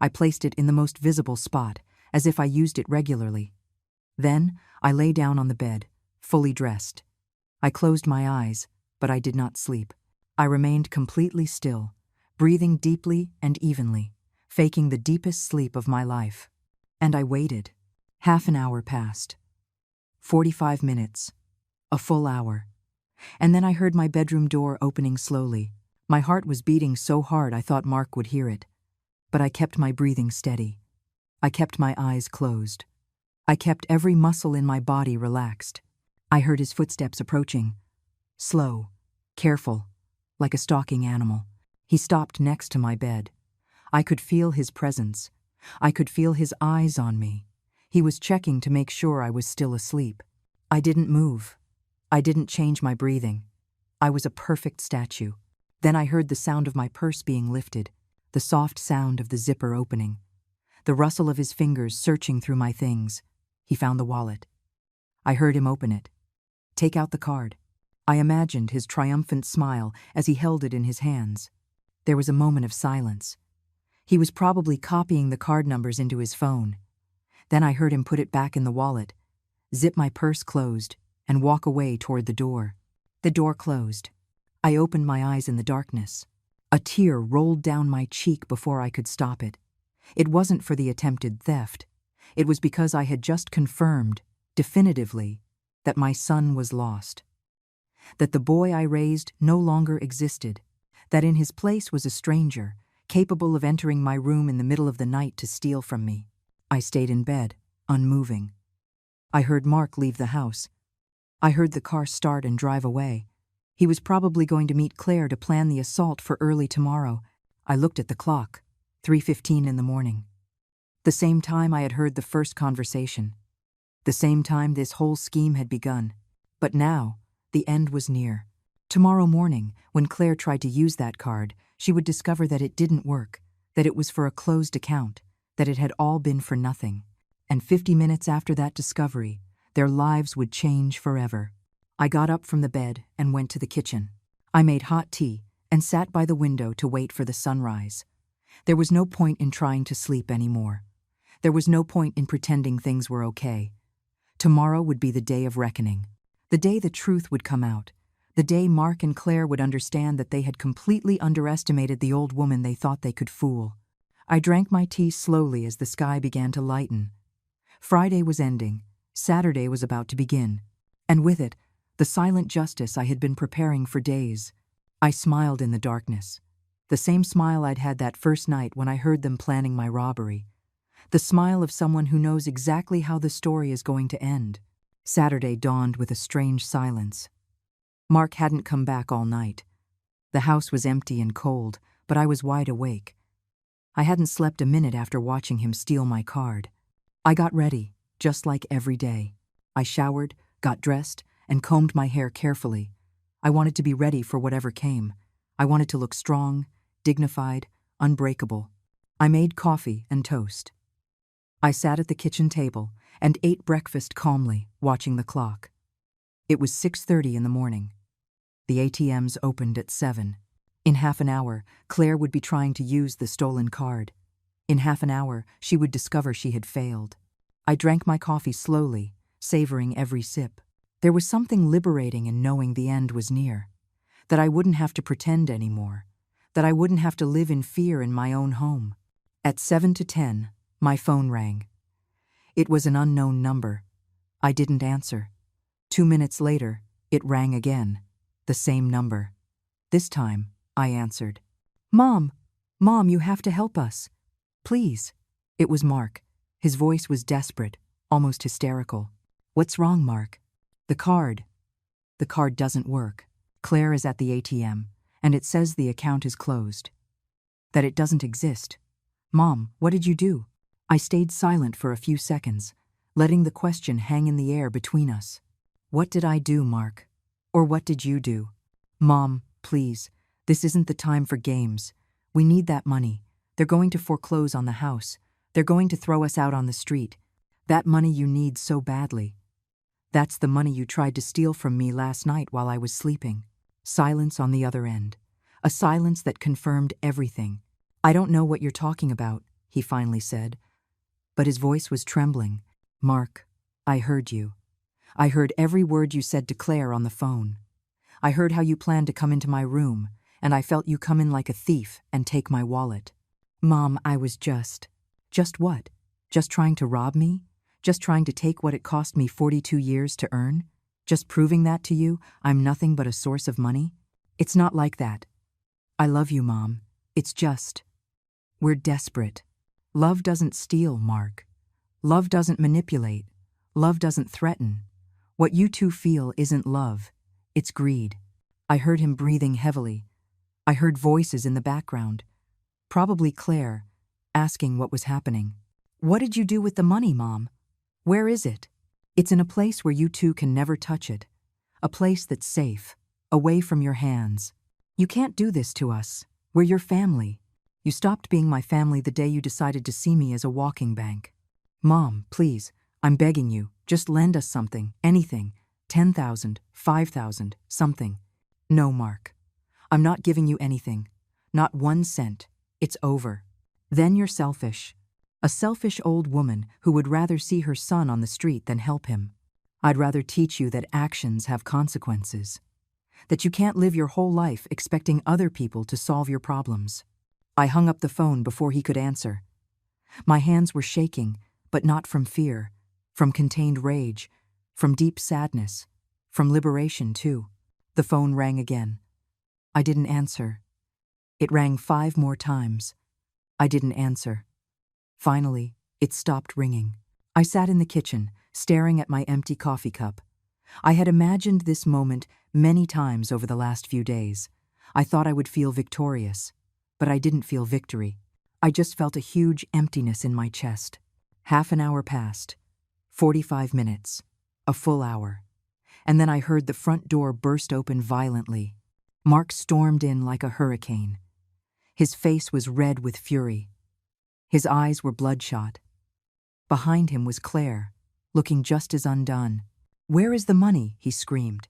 I placed it in the most visible spot, as if I used it regularly. Then I lay down on the bed, fully dressed. I closed my eyes, but I did not sleep. I remained completely still, breathing deeply and evenly, faking the deepest sleep of my life. And I waited. Half an hour passed. 45 minutes. A full hour. And then I heard my bedroom door opening slowly. My heart was beating so hard I thought Mark would hear it. But I kept my breathing steady. I kept my eyes closed. I kept every muscle in my body relaxed. I heard his footsteps approaching. Slow, careful, like a stalking animal. He stopped next to my bed. I could feel his presence. I could feel his eyes on me. He was checking to make sure I was still asleep. I didn't move. I didn't change my breathing. I was a perfect statue. Then I heard the sound of my purse being lifted, the soft sound of the zipper opening, the rustle of his fingers searching through my things. He found the wallet. I heard him open it, take out the card. I imagined his triumphant smile as he held it in his hands. There was a moment of silence. He was probably copying the card numbers into his phone. Then I heard him put it back in the wallet, zip my purse closed, and walk away toward the door. The door closed. I opened my eyes in the darkness. A tear rolled down my cheek before I could stop it. It wasn't for the attempted theft. It was because I had just confirmed, definitively, that my son was lost. That the boy I raised no longer existed. That in his place was a stranger, capable of entering my room in the middle of the night to steal from me. I stayed in bed, unmoving. I heard Mark leave the house. I heard the car start and drive away. He was probably going to meet Claire to plan the assault for early tomorrow. I looked at the clock, 3:15 in the morning. The same time I had heard the first conversation. The same time this whole scheme had begun. But now, the end was near. Tomorrow morning, when Claire tried to use that card, she would discover that it didn't work, that it was for a closed account, that it had all been for nothing. And 50 minutes after that discovery, their lives would change forever. I got up from the bed and went to the kitchen. I made hot tea and sat by the window to wait for the sunrise. There was no point in trying to sleep anymore. There was no point in pretending things were okay. Tomorrow would be the day of reckoning. The day the truth would come out. The day Mark and Claire would understand that they had completely underestimated the old woman they thought they could fool. I drank my tea slowly as the sky began to lighten. Friday was ending. Saturday was about to begin. And with it, the silent justice I had been preparing for days. I smiled in the darkness. The same smile I'd had that first night when I heard them planning my robbery. The smile of someone who knows exactly how the story is going to end. Saturday dawned with a strange silence. Mark hadn't come back all night. The house was empty and cold, but I was wide awake. I hadn't slept a minute after watching him steal my card. I got ready, just like every day. I showered, got dressed, and combed my hair carefully. I wanted to be ready for whatever came. I wanted to look strong, dignified, unbreakable. I made coffee and toast. I sat at the kitchen table and ate breakfast calmly, watching the clock. It was 6:30 in the morning. The ATMs opened at 7. In half an hour, Claire would be trying to use the stolen card. In half an hour, she would discover she had failed. I drank my coffee slowly, savoring every sip. There was something liberating in knowing the end was near. That I wouldn't have to pretend anymore. That I wouldn't have to live in fear in my own home. At 7 to 10, my phone rang. It was an unknown number. I didn't answer. 2 minutes later, it rang again. The same number. This time, I answered. Mom, you have to help us. Please. It was Mark. His voice was desperate, almost hysterical. What's wrong, Mark? The card. The card doesn't work. Claire is at the ATM, and it says the account is closed. That it doesn't exist. Mom, what did you do? I stayed silent for a few seconds, letting the question hang in the air between us. What did I do, Mark? Or what did you do? Mom, please, this isn't the time for games. We need that money. They're going to foreclose on the house. They're going to throw us out on the street. That money you need so badly. That's the money you tried to steal from me last night while I was sleeping. Silence on the other end. A silence that confirmed everything. I don't know what you're talking about, he finally said. But his voice was trembling. Mark, I heard you. I heard every word you said to Claire on the phone. I heard how you planned to come into my room, and I felt you come in like a thief and take my wallet. Mom, I was just what? Just trying to rob me? Just trying to take what it cost me 42 years to earn? Just proving that to you I'm nothing but a source of money? It's not like that. I love you, Mom. It's just, we're desperate. Love doesn't steal, Mark. Love doesn't manipulate. Love doesn't threaten. What you two feel isn't love. It's greed. I heard him breathing heavily. I heard voices in the background. Probably Claire, asking what was happening. What did you do with the money, Mom? Where is it? It's in a place where you two can never touch it. A place that's safe, away from your hands. You can't do this to us. We're your family. You stopped being my family the day you decided to see me as a walking bank. Mom, please, I'm begging you, just lend us something, anything. 10,000, 5,000, something. No, Mark. I'm not giving you anything. Not 1 cent. It's over. Then you're selfish. A selfish old woman who would rather see her son on the street than help him. I'd rather teach you that actions have consequences. That you can't live your whole life expecting other people to solve your problems. I hung up the phone before he could answer. My hands were shaking, but not from fear, from contained rage, from deep sadness, from liberation too. The phone rang again. I didn't answer. It rang 5 more times. I didn't answer. Finally, it stopped ringing. I sat in the kitchen, staring at my empty coffee cup. I had imagined this moment many times over the last few days. I thought I would feel victorious, but I didn't feel victory. I just felt a huge emptiness in my chest. Half an hour passed, 45 minutes, a full hour, and then I heard the front door burst open violently. Mark stormed in like a hurricane. His face was red with fury. His eyes were bloodshot. Behind him was Claire, looking just as undone. "Where is the money?" he screamed.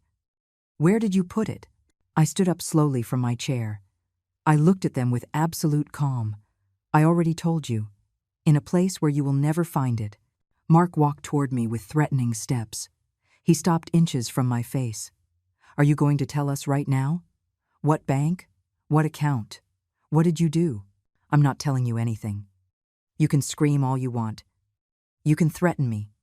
"Where did you put it?" I stood up slowly from my chair. I looked at them with absolute calm. "I already told you. In a place where you will never find it." Mark walked toward me with threatening steps. He stopped inches from my face. "Are you going to tell us right now? What bank? What account? What did you do?" "I'm not telling you anything. You can scream all you want. You can threaten me.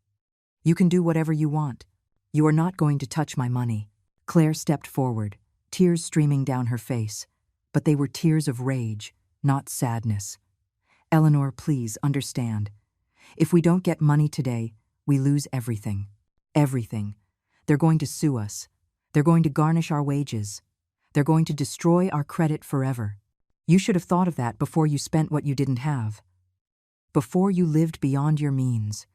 You can do whatever you want. You are not going to touch my money." Claire stepped forward, tears streaming down her face, but they were tears of rage, not sadness. "Eleanor, please understand. If we don't get money today, we lose everything. Everything. They're going to sue us. They're going to garnish our wages. They're going to destroy our credit forever. You should have thought of that before you spent what you didn't have. Before you lived beyond your means.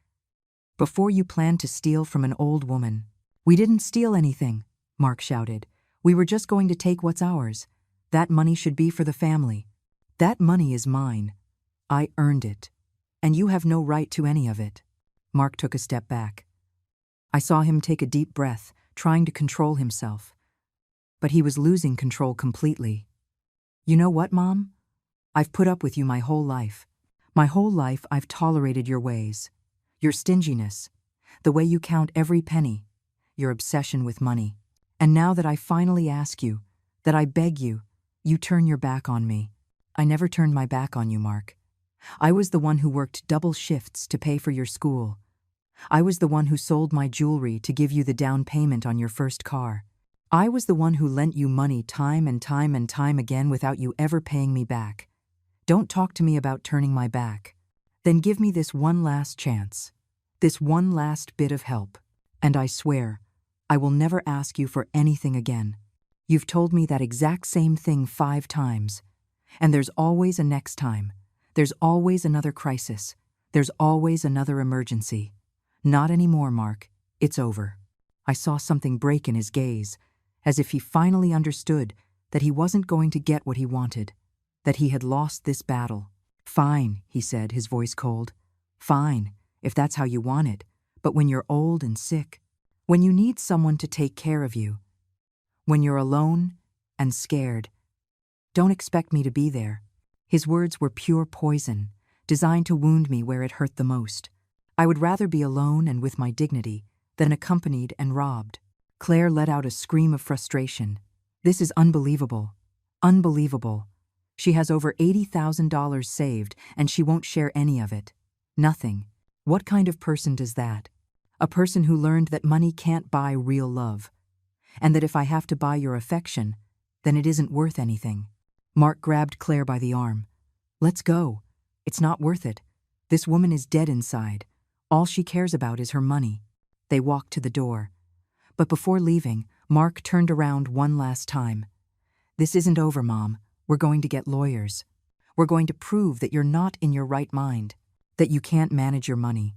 Before you planned to steal from an old woman." "We didn't steal anything," Mark shouted. "We were just going to take what's ours. That money should be for the family. That money is mine. I earned it. And you have no right to any of it." Mark took a step back. I saw him take a deep breath, trying to control himself. But he was losing control completely. "You know what, Mom? I've put up with you my whole life. My whole life I've tolerated your ways. Your stinginess. The way you count every penny. Your obsession with money. And now that I finally ask you, that I beg you, you turn your back on me." "I never turned my back on you, Mark. I was the one who worked double shifts to pay for your school. I was the one who sold my jewelry to give you the down payment on your first car. I was the one who lent you money time and time and time again without you ever paying me back. Don't talk to me about turning my back. Then give me this one last chance. This one last bit of help. And I swear, I will never ask you for anything again. You've told me that exact same thing 5 times. And there's always a next time. There's always another crisis. There's always another emergency. Not anymore, Mark. It's over." I saw something break in his gaze, as if he finally understood that he wasn't going to get what he wanted, that he had lost this battle. "Fine," he said, his voice cold. "Fine, if that's how you want it. But when you're old and sick, when you need someone to take care of you, when you're alone and scared, don't expect me to be there." His words were pure poison, designed to wound me where it hurt the most. I would rather be alone and with my dignity than accompanied and robbed. Claire let out a scream of frustration. "This is unbelievable. Unbelievable. She has over $80,000 saved and she won't share any of it. Nothing. What kind of person does that? A person who learned that money can't buy real love. And that if I have to buy your affection, then it isn't worth anything." Mark grabbed Claire by the arm. "Let's go. It's not worth it. This woman is dead inside. All she cares about is her money." They walked to the door. But before leaving, Mark turned around one last time. "This isn't over, Mom. We're going to get lawyers. We're going to prove that you're not in your right mind, that you can't manage your money.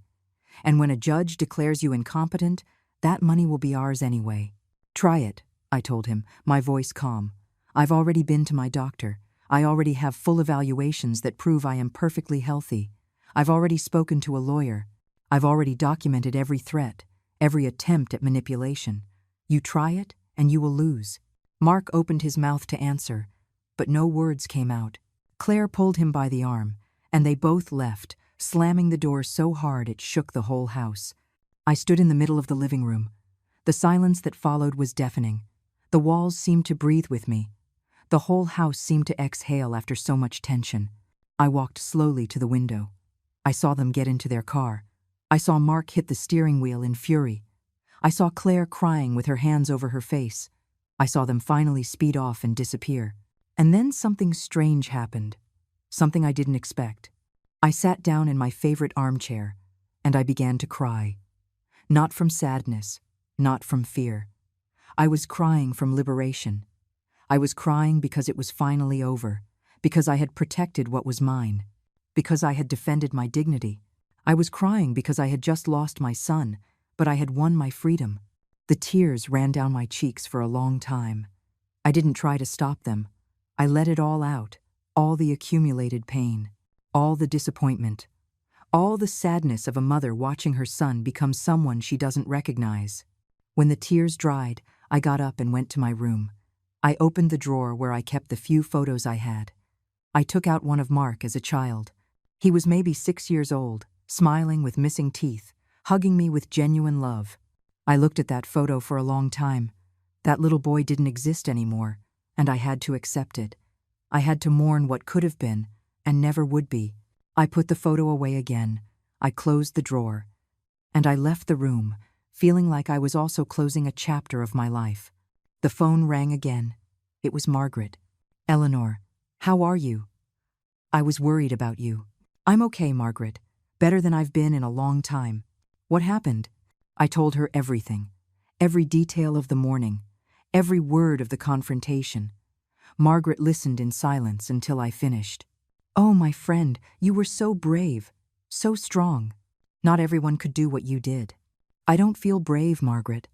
And when a judge declares you incompetent, that money will be ours anyway." "Try it," I told him, my voice calm. I've already been to my doctor. I already have full evaluations that prove I am perfectly healthy. I've already spoken to a lawyer. I've already documented every threat, every attempt at manipulation. You try it, and you will lose. Mark opened his mouth to answer, but no words came out. Claire pulled him by the arm, and they both left, slamming the door so hard it shook the whole house. I stood in the middle of the living room. The silence that followed was deafening. The walls seemed to breathe with me. The whole house seemed to exhale after so much tension. I walked slowly to the window. I saw them get into their car. I saw Mark hit the steering wheel in fury. I saw Claire crying with her hands over her face. I saw them finally speed off and disappear. And then something strange happened. Something I didn't expect. I sat down in my favorite armchair, and I began to cry. Not from sadness, not from fear. I was crying from liberation. I was crying because it was finally over, because I had protected what was mine, because I had defended my dignity. I was crying because I had just lost my son, but I had won my freedom. The tears ran down my cheeks for a long time. I didn't try to stop them. I let it all out, all the accumulated pain, all the disappointment, all the sadness of a mother watching her son become someone she doesn't recognize. When the tears dried, I got up and went to my room. I opened the drawer where I kept the few photos I had. I took out one of Mark as a child. He was maybe 6 years old, smiling with missing teeth, hugging me with genuine love. I looked at that photo for a long time. That little boy didn't exist anymore, and I had to accept it. I had to mourn what could have been, and never would be. I put the photo away again. I closed the drawer, and I left the room, feeling like I was also closing a chapter of my life. The phone rang again. It was Margaret. "Eleanor, how are you? I was worried about you." "I'm okay, Margaret. Better than I've been in a long time." "What happened?" I told her everything. Every detail of the morning. Every word of the confrontation. Margaret listened in silence until I finished. "Oh, my friend, you were so brave, so strong. Not everyone could do what you did." "I don't feel brave, Margaret.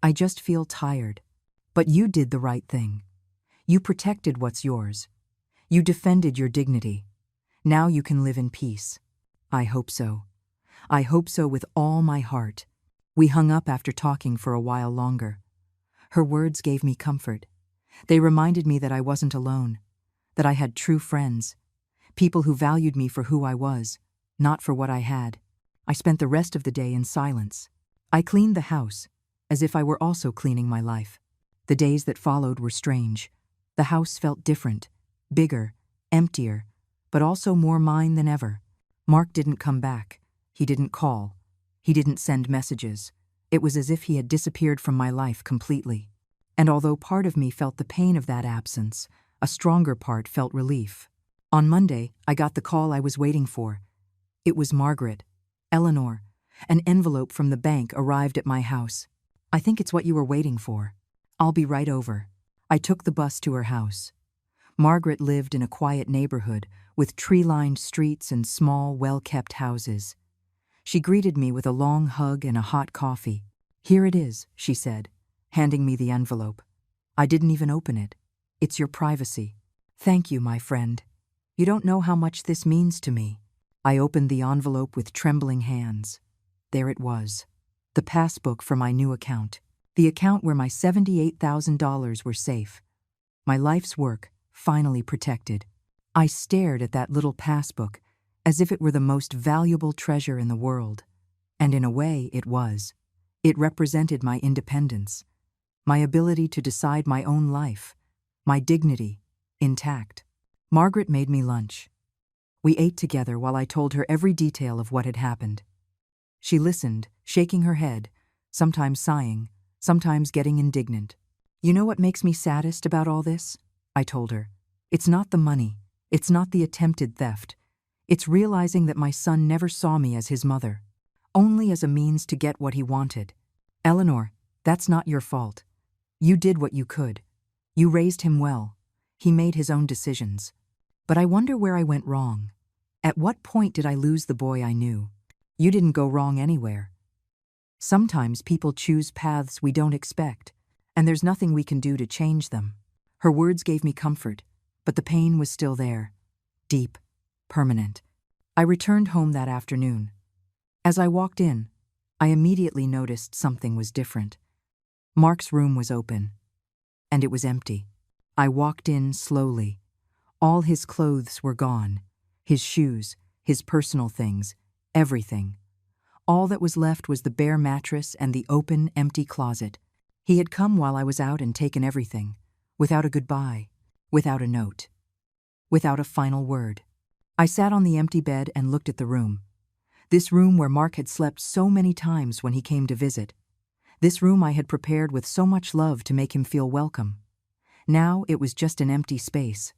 I just feel tired. But you did the right thing. You protected what's yours. You defended your dignity. Now you can live in peace." "I hope so. I hope so with all my heart." We hung up after talking for a while longer. Her words gave me comfort. They reminded me that I wasn't alone, that I had true friends, people who valued me for who I was, not for what I had. I spent the rest of the day in silence. I cleaned the house, as if I were also cleaning my life. The days that followed were strange. The house felt different, bigger, emptier, but also more mine than ever. Mark didn't come back. He didn't call. He didn't send messages. It was as if he had disappeared from my life completely. And although part of me felt the pain of that absence, a stronger part felt relief. On Monday, I got the call I was waiting for. It was Margaret. "Eleanor, an envelope from the bank arrived at my house. I think it's what you were waiting for. I'll be right over." I took the bus to her house. Margaret lived in a quiet neighborhood with tree-lined streets and small, well-kept houses. She greeted me with a long hug and a hot coffee. "Here it is," she said, handing me the envelope. "I didn't even open it. It's your privacy." "Thank you, my friend. You don't know how much this means to me." I opened the envelope with trembling hands. There it was, the passbook for my new account, the account where my $78,000 were safe. My life's work, finally protected. I stared at that little passbook as if it were the most valuable treasure in the world. And in a way, it was. It represented my independence, my ability to decide my own life, my dignity, intact. Margaret made me lunch. We ate together while I told her every detail of what had happened. She listened, shaking her head, sometimes sighing, sometimes getting indignant. "You know what makes me saddest about all this?" I told her. "It's not the money. It's not the attempted theft. It's realizing that my son never saw me as his mother, only as a means to get what he wanted. Eleanor, that's not your fault. You did what you could. You raised him well. He made his own decisions. But I wonder where I went wrong. At what point did I lose the boy I knew? You didn't go wrong anywhere. Sometimes people choose paths we don't expect, and there's nothing we can do to change them." Her words gave me comfort, but the pain was still there, deep, permanent. I returned home that afternoon. As I walked in, I immediately noticed something was different. Mark's room was open, and it was empty. I walked in slowly. All his clothes were gone, his shoes, his personal things, everything. All that was left was the bare mattress and the open, empty closet. He had come while I was out and taken everything, without a goodbye, without a note, without a final word. I sat on the empty bed and looked at the room. This room where Mark had slept so many times when he came to visit. This room I had prepared with so much love to make him feel welcome. Now it was just an empty space,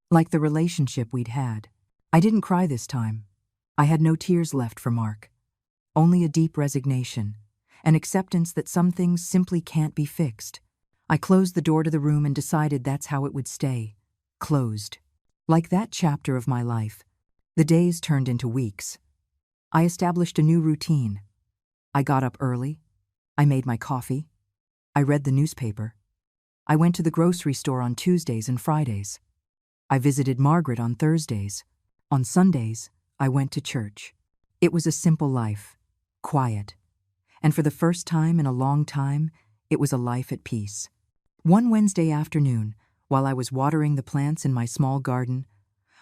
like the relationship we'd had. I didn't cry this time. I had no tears left for Mark. Only a deep resignation, an acceptance that some things simply can't be fixed. I closed the door to the room and decided that's how it would stay, closed. Like that chapter of my life, the days turned into weeks. I established a new routine. I got up early. I made my coffee. I read the newspaper. I went to the grocery store on Tuesdays and Fridays. I visited Margaret on Thursdays. On Sundays, I went to church. It was a simple life, quiet. And for the first time in a long time, it was a life at peace. One Wednesday afternoon, while I was watering the plants in my small garden,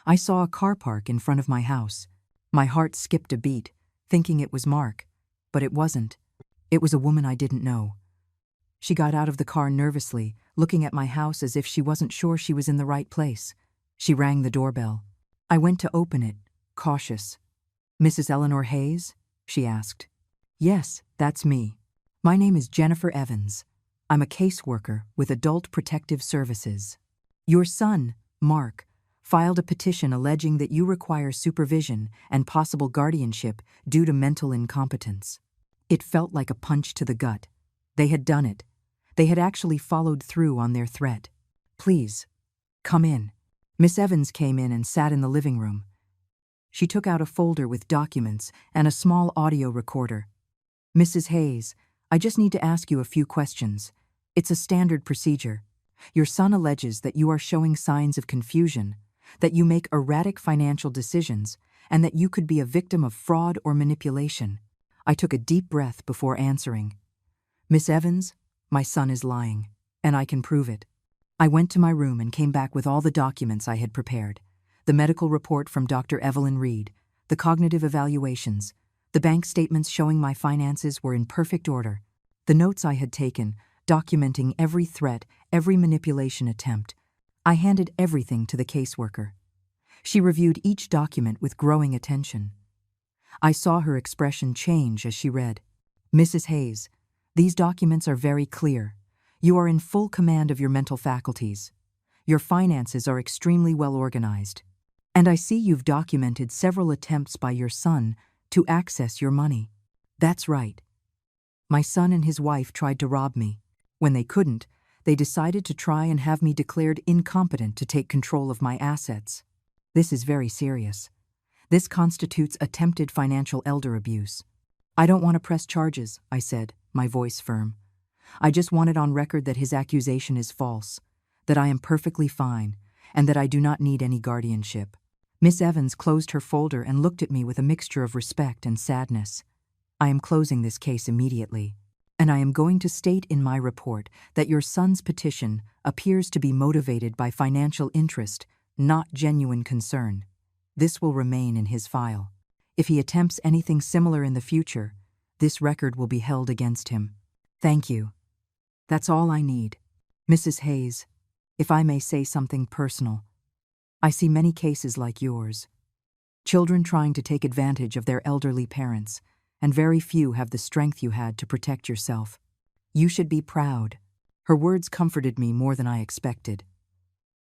I saw a car park in front of my house. My heart skipped a beat, thinking it was Mark, but it wasn't. It was a woman I didn't know. She got out of the car nervously, looking at my house as if she wasn't sure she was in the right place. She rang the doorbell. I went to open it, cautious. "Mrs. Eleanor Hayes?" she asked. "Yes, that's me. My name is Jennifer Evans. I'm a caseworker with Adult Protective Services. Your son, Mark, filed a petition alleging that you require supervision and possible guardianship due to mental incompetence." It felt like a punch to the gut. They had done it. They had actually followed through on their threat. "Please, come in." Miss Evans came in and sat in the living room. She took out a folder with documents and a small audio recorder. "Mrs. Hayes, I just need to ask you a few questions. It's a standard procedure. Your son alleges that you are showing signs of confusion, that you make erratic financial decisions, and that you could be a victim of fraud or manipulation." I took a deep breath before answering. "Miss Evans, my son is lying, and I can prove it." I went to my room and came back with all the documents I had prepared. The medical report from Dr. Evelyn Reed, the cognitive evaluations, the bank statements showing my finances were in perfect order, the notes I had taken, documenting every threat, every manipulation attempt. I handed everything to the caseworker. She reviewed each document with growing attention. I saw her expression change as she read. "Mrs. Hayes, these documents are very clear. You are in full command of your mental faculties. Your finances are extremely well organized. And I see you've documented several attempts by your son to access your money." "That's right. My son and his wife tried to rob me. When they couldn't, they decided to try and have me declared incompetent to take control of my assets. This is very serious. This constitutes attempted financial elder abuse." "I don't want to press charges," I said, my voice firm. "I just want it on record that his accusation is false, that I am perfectly fine, and that I do not need any guardianship." Miss Evans closed her folder and looked at me with a mixture of respect and sadness. "I am closing this case immediately, and I am going to state in my report that your son's petition appears to be motivated by financial interest, not genuine concern. This will remain in his file. If he attempts anything similar in the future, this record will be held against him. Thank you. That's all I need. Mrs. Hayes, if I may say something personal, I see many cases like yours. Children trying to take advantage of their elderly parents, and very few have the strength you had to protect yourself. You should be proud." Her words comforted me more than I expected.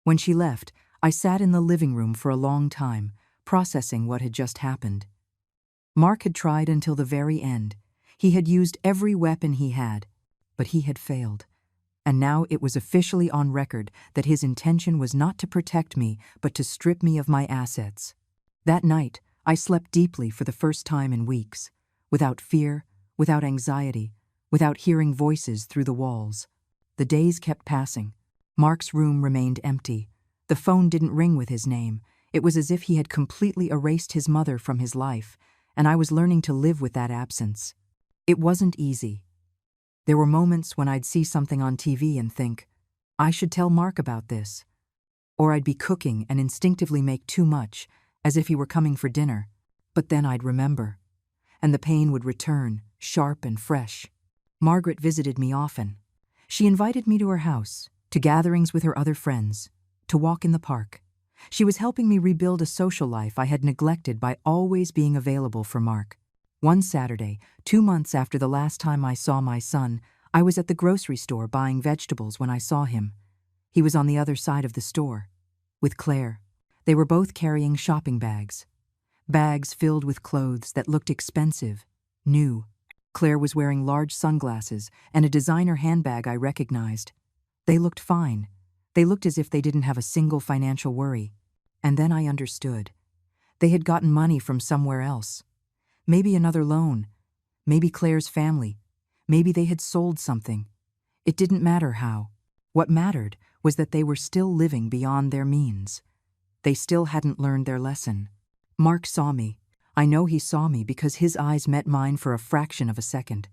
When she left, I sat in the living room for a long time, processing what had just happened. Mark had tried until the very end. He had used every weapon he had, but he had failed. And now it was officially on record that his intention was not to protect me, but to strip me of my assets. That night, I slept deeply for the first time in weeks, without fear, without anxiety, without hearing voices through the walls. The days kept passing. Mark's room remained empty. The phone didn't ring with his name. It was as if he had completely erased his mother from his life, and I was learning to live with that absence. It wasn't easy. There were moments when I'd see something on TV and think, I should tell Mark about this. Or I'd be cooking and instinctively make too much, as if he were coming for dinner. But then I'd remember. And the pain would return, sharp and fresh. Margaret visited me often. She invited me to her house, to gatherings with her other friends, to walk in the park. She was helping me rebuild a social life I had neglected by always being available for Mark. One Saturday, 2 months after the last time I saw my son, I was at the grocery store buying vegetables when I saw him. He was on the other side of the store, with Claire. They were both carrying shopping bags. Bags filled with clothes that looked expensive, new. Claire was wearing large sunglasses and a designer handbag I recognized. They looked fine. They looked as if they didn't have a single financial worry. And then I understood. They had gotten money from somewhere else. Maybe another loan. Maybe Claire's family. Maybe they had sold something. It didn't matter how. What mattered was that they were still living beyond their means. They still hadn't learned their lesson. Mark saw me. I know he saw me because his eyes met mine for a fraction of a second.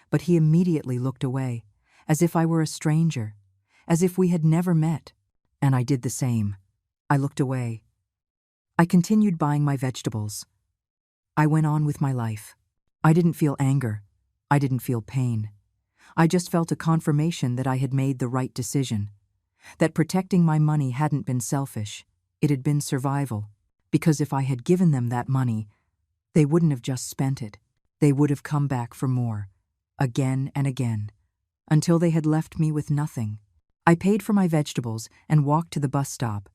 But he immediately looked away, as if I were a stranger, as if we had never met. And I did the same. I looked away. I continued buying my vegetables. I went on with my life. I didn't feel anger. I didn't feel pain. I just felt a confirmation that I had made the right decision. That protecting my money hadn't been selfish. It had been survival. Because if I had given them that money, they wouldn't have just spent it. They would have come back for more, again and again, until they had left me with nothing. I paid for my vegetables and walked to the bus stop.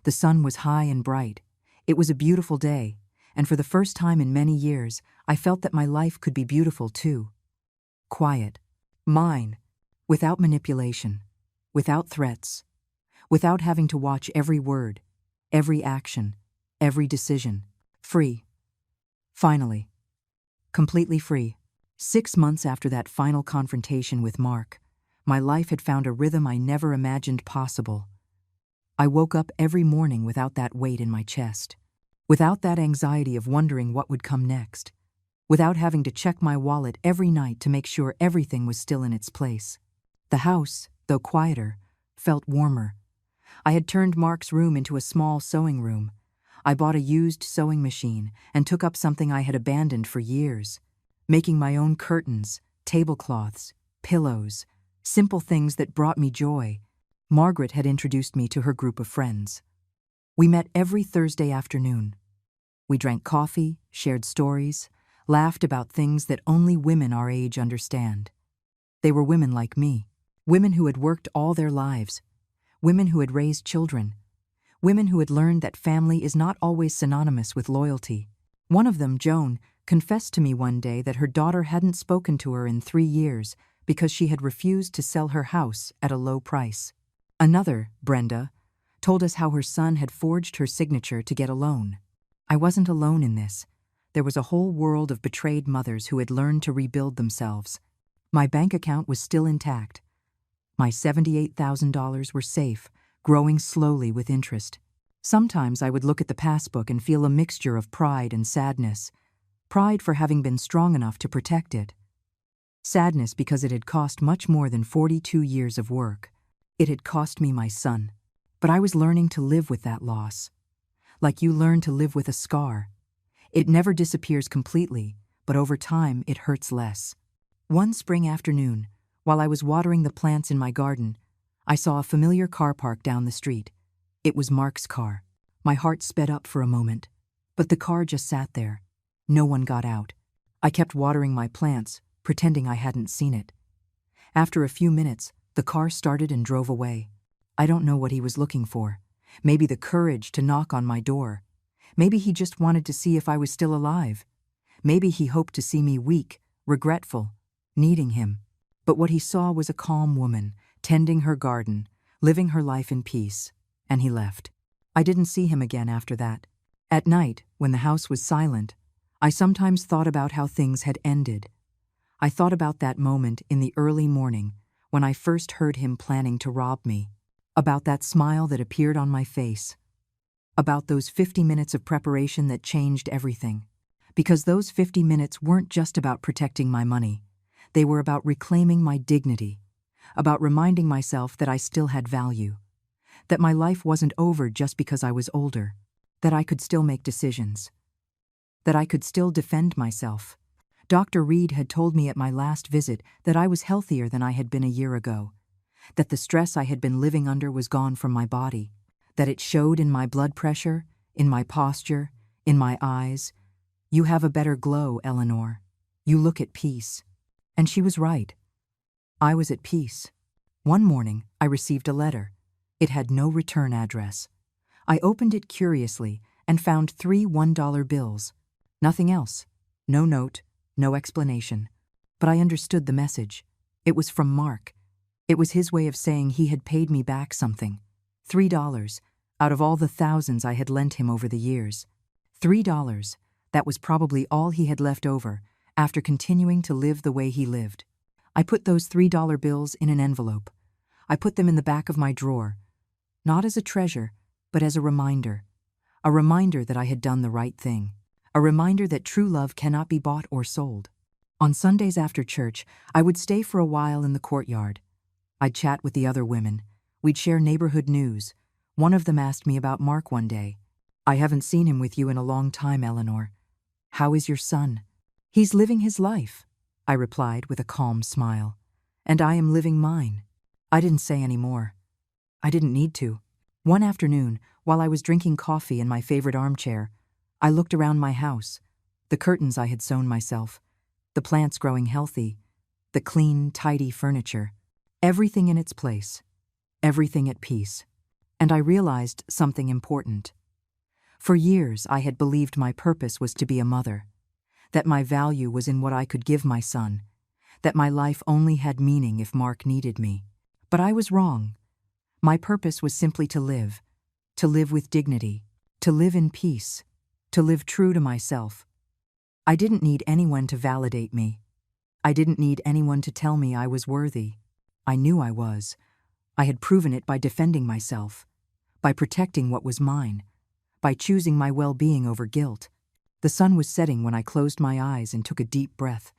The sun was high and bright. It was a beautiful day, and for the first time in many years, I felt that my life could be beautiful too. Quiet. Mine. Without manipulation. Without threats. Without having to watch every word, every action, every decision. Free. Finally. Completely free. 6 months after that final confrontation with Mark, my life had found a rhythm I never imagined possible. I woke up every morning without that weight in my chest, without that anxiety of wondering what would come next, without having to check my wallet every night to make sure everything was still in its place. The house, though quieter, felt warmer. I had turned Mark's room into a small sewing room. I bought a used sewing machine and took up something I had abandoned for years, making my own curtains, tablecloths, pillows, simple things that brought me joy. Margaret had introduced me to her group of friends. We met every Thursday afternoon. We drank coffee, shared stories, laughed about things that only women our age understand. They were women like me, women who had worked all their lives, women who had raised children, women who had learned that family is not always synonymous with loyalty. One of them, Joan, confessed to me one day that her daughter hadn't spoken to her in 3 years because she had refused to sell her house at a low price. Another, Brenda, told us how her son had forged her signature to get a loan. I wasn't alone in this. There was a whole world of betrayed mothers who had learned to rebuild themselves. My bank account was still intact. My $78,000 were safe, growing slowly with interest. Sometimes I would look at the passbook and feel a mixture of pride and sadness. Pride for having been strong enough to protect it. Sadness because it had cost much more than 42 years of work. It had cost me my son. But I was learning to live with that loss. Like you learn to live with a scar. It never disappears completely, but over time it hurts less. One spring afternoon, while I was watering the plants in my garden, I saw a familiar car parked down the street. It was Mark's car. My heart sped up for a moment, but the car just sat there. No one got out. I kept watering my plants, pretending I hadn't seen it. After a few minutes, the car started and drove away. I don't know what he was looking for. Maybe the courage to knock on my door. Maybe he just wanted to see if I was still alive. Maybe he hoped to see me weak, regretful, needing him. But what he saw was a calm woman, tending her garden, living her life in peace, and he left. I didn't see him again after that. At night, when the house was silent, I sometimes thought about how things had ended. I thought about that moment in the early morning when I first heard him planning to rob me. about that smile that appeared on my face, about those 50 minutes of preparation that changed everything. Because those 50 minutes weren't just about protecting my money. They were about reclaiming my dignity, about reminding myself that I still had value, that my life wasn't over just because I was older, that I could still make decisions, that I could still defend myself. Dr. Reed had told me at my last visit that I was healthier than I had been a year ago, that the stress I had been living under was gone from my body, that it showed in my blood pressure, in my posture, in my eyes. "You have a better glow, Eleanor. You look at peace." And she was right. I was at peace. One morning, I received a letter. It had no return address. I opened it curiously and found 3 $1 bills. Nothing else. No note, no explanation. But I understood the message. It was from Mark. It was his way of saying he had paid me back something. $3, out of all the thousands I had lent him over the years. $3, that was probably all he had left over after continuing to live the way he lived. I put those $3 bills in an envelope. I put them in the back of my drawer, not as a treasure, but as a reminder that I had done the right thing, a reminder that true love cannot be bought or sold. On Sundays after church, I would stay for a while in the courtyard. I'd chat with the other women. We'd share neighborhood news. One of them asked me about Mark one day. "I haven't seen him with you in a long time, Eleanor. How is your son?" "He's living his life," I replied with a calm smile. "And I am living mine." I didn't say any more. I didn't need to. One afternoon, while I was drinking coffee in my favorite armchair, I looked around my house, the curtains I had sewn myself, the plants growing healthy, the clean, tidy furniture, everything in its place, everything at peace. And I realized something important. For years, I had believed my purpose was to be a mother, that my value was in what I could give my son, that my life only had meaning if Mark needed me. But I was wrong. My purpose was simply to live with dignity, to live in peace, to live true to myself. I didn't need anyone to validate me. I didn't need anyone to tell me I was worthy. I knew I was. I had proven it by defending myself, by protecting what was mine, by choosing my well-being over guilt. The sun was setting when I closed my eyes and took a deep breath.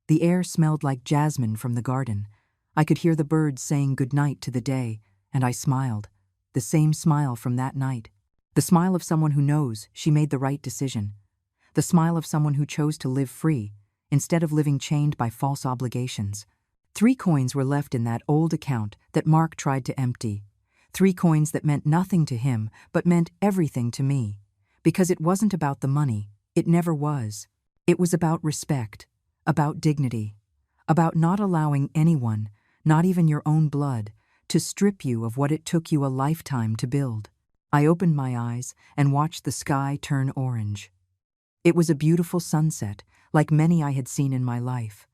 The air smelled like jasmine from the garden. I could hear the birds saying goodnight to the day, and I smiled, the same smile from that night. The smile of someone who knows she made the right decision. The smile of someone who chose to live free, instead of living chained by false obligations. 3 coins were left in that old account that Mark tried to empty. 3 coins that meant nothing to him, but meant everything to me. Because it wasn't about the money. It never was. It was about respect, about dignity, about not allowing anyone, not even your own blood, to strip you of what it took you a lifetime to build. I opened my eyes and watched the sky turn orange. It was a beautiful sunset, like many I had seen in my life.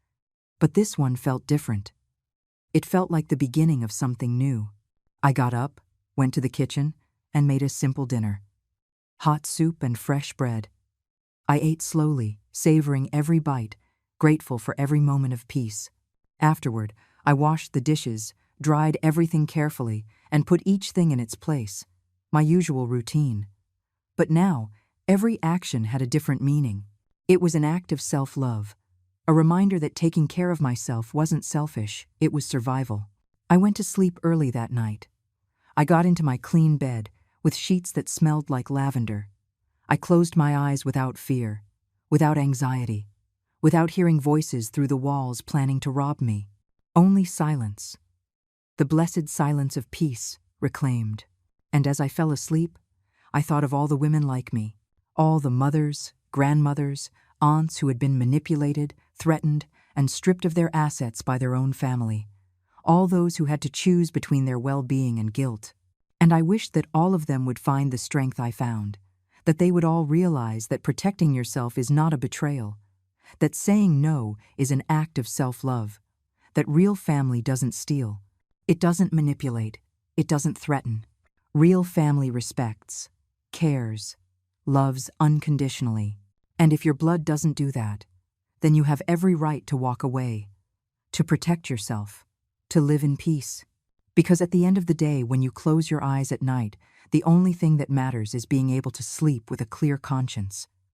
But this one felt different. It felt like the beginning of something new. I got up, went to the kitchen, and made a simple dinner. Hot soup and fresh bread. I ate slowly, savoring every bite, grateful for every moment of peace. Afterward, I washed the dishes, dried everything carefully, and put each thing in its place, my usual routine. But now, every action had a different meaning. It was an act of self-love, a reminder that taking care of myself wasn't selfish, it was survival. I went to sleep early that night. I got into my clean bed, with sheets that smelled like lavender. I closed my eyes without fear, without anxiety, without hearing voices through the walls planning to rob me. Only silence. The blessed silence of peace, reclaimed. And as I fell asleep, I thought of all the women like me, all the mothers, grandmothers, aunts who had been manipulated, threatened, and stripped of their assets by their own family, all those who had to choose between their well-being and guilt. And I wished that all of them would find the strength I found, that they would all realize that protecting yourself is not a betrayal, that saying no is an act of self-love, that real family doesn't steal, it doesn't manipulate, it doesn't threaten. Real family respects, cares, loves unconditionally. And if your blood doesn't do that, then you have every right to walk away, to protect yourself, to live in peace. Because at the end of the day, when you close your eyes at night, the only thing that matters is being able to sleep with a clear conscience.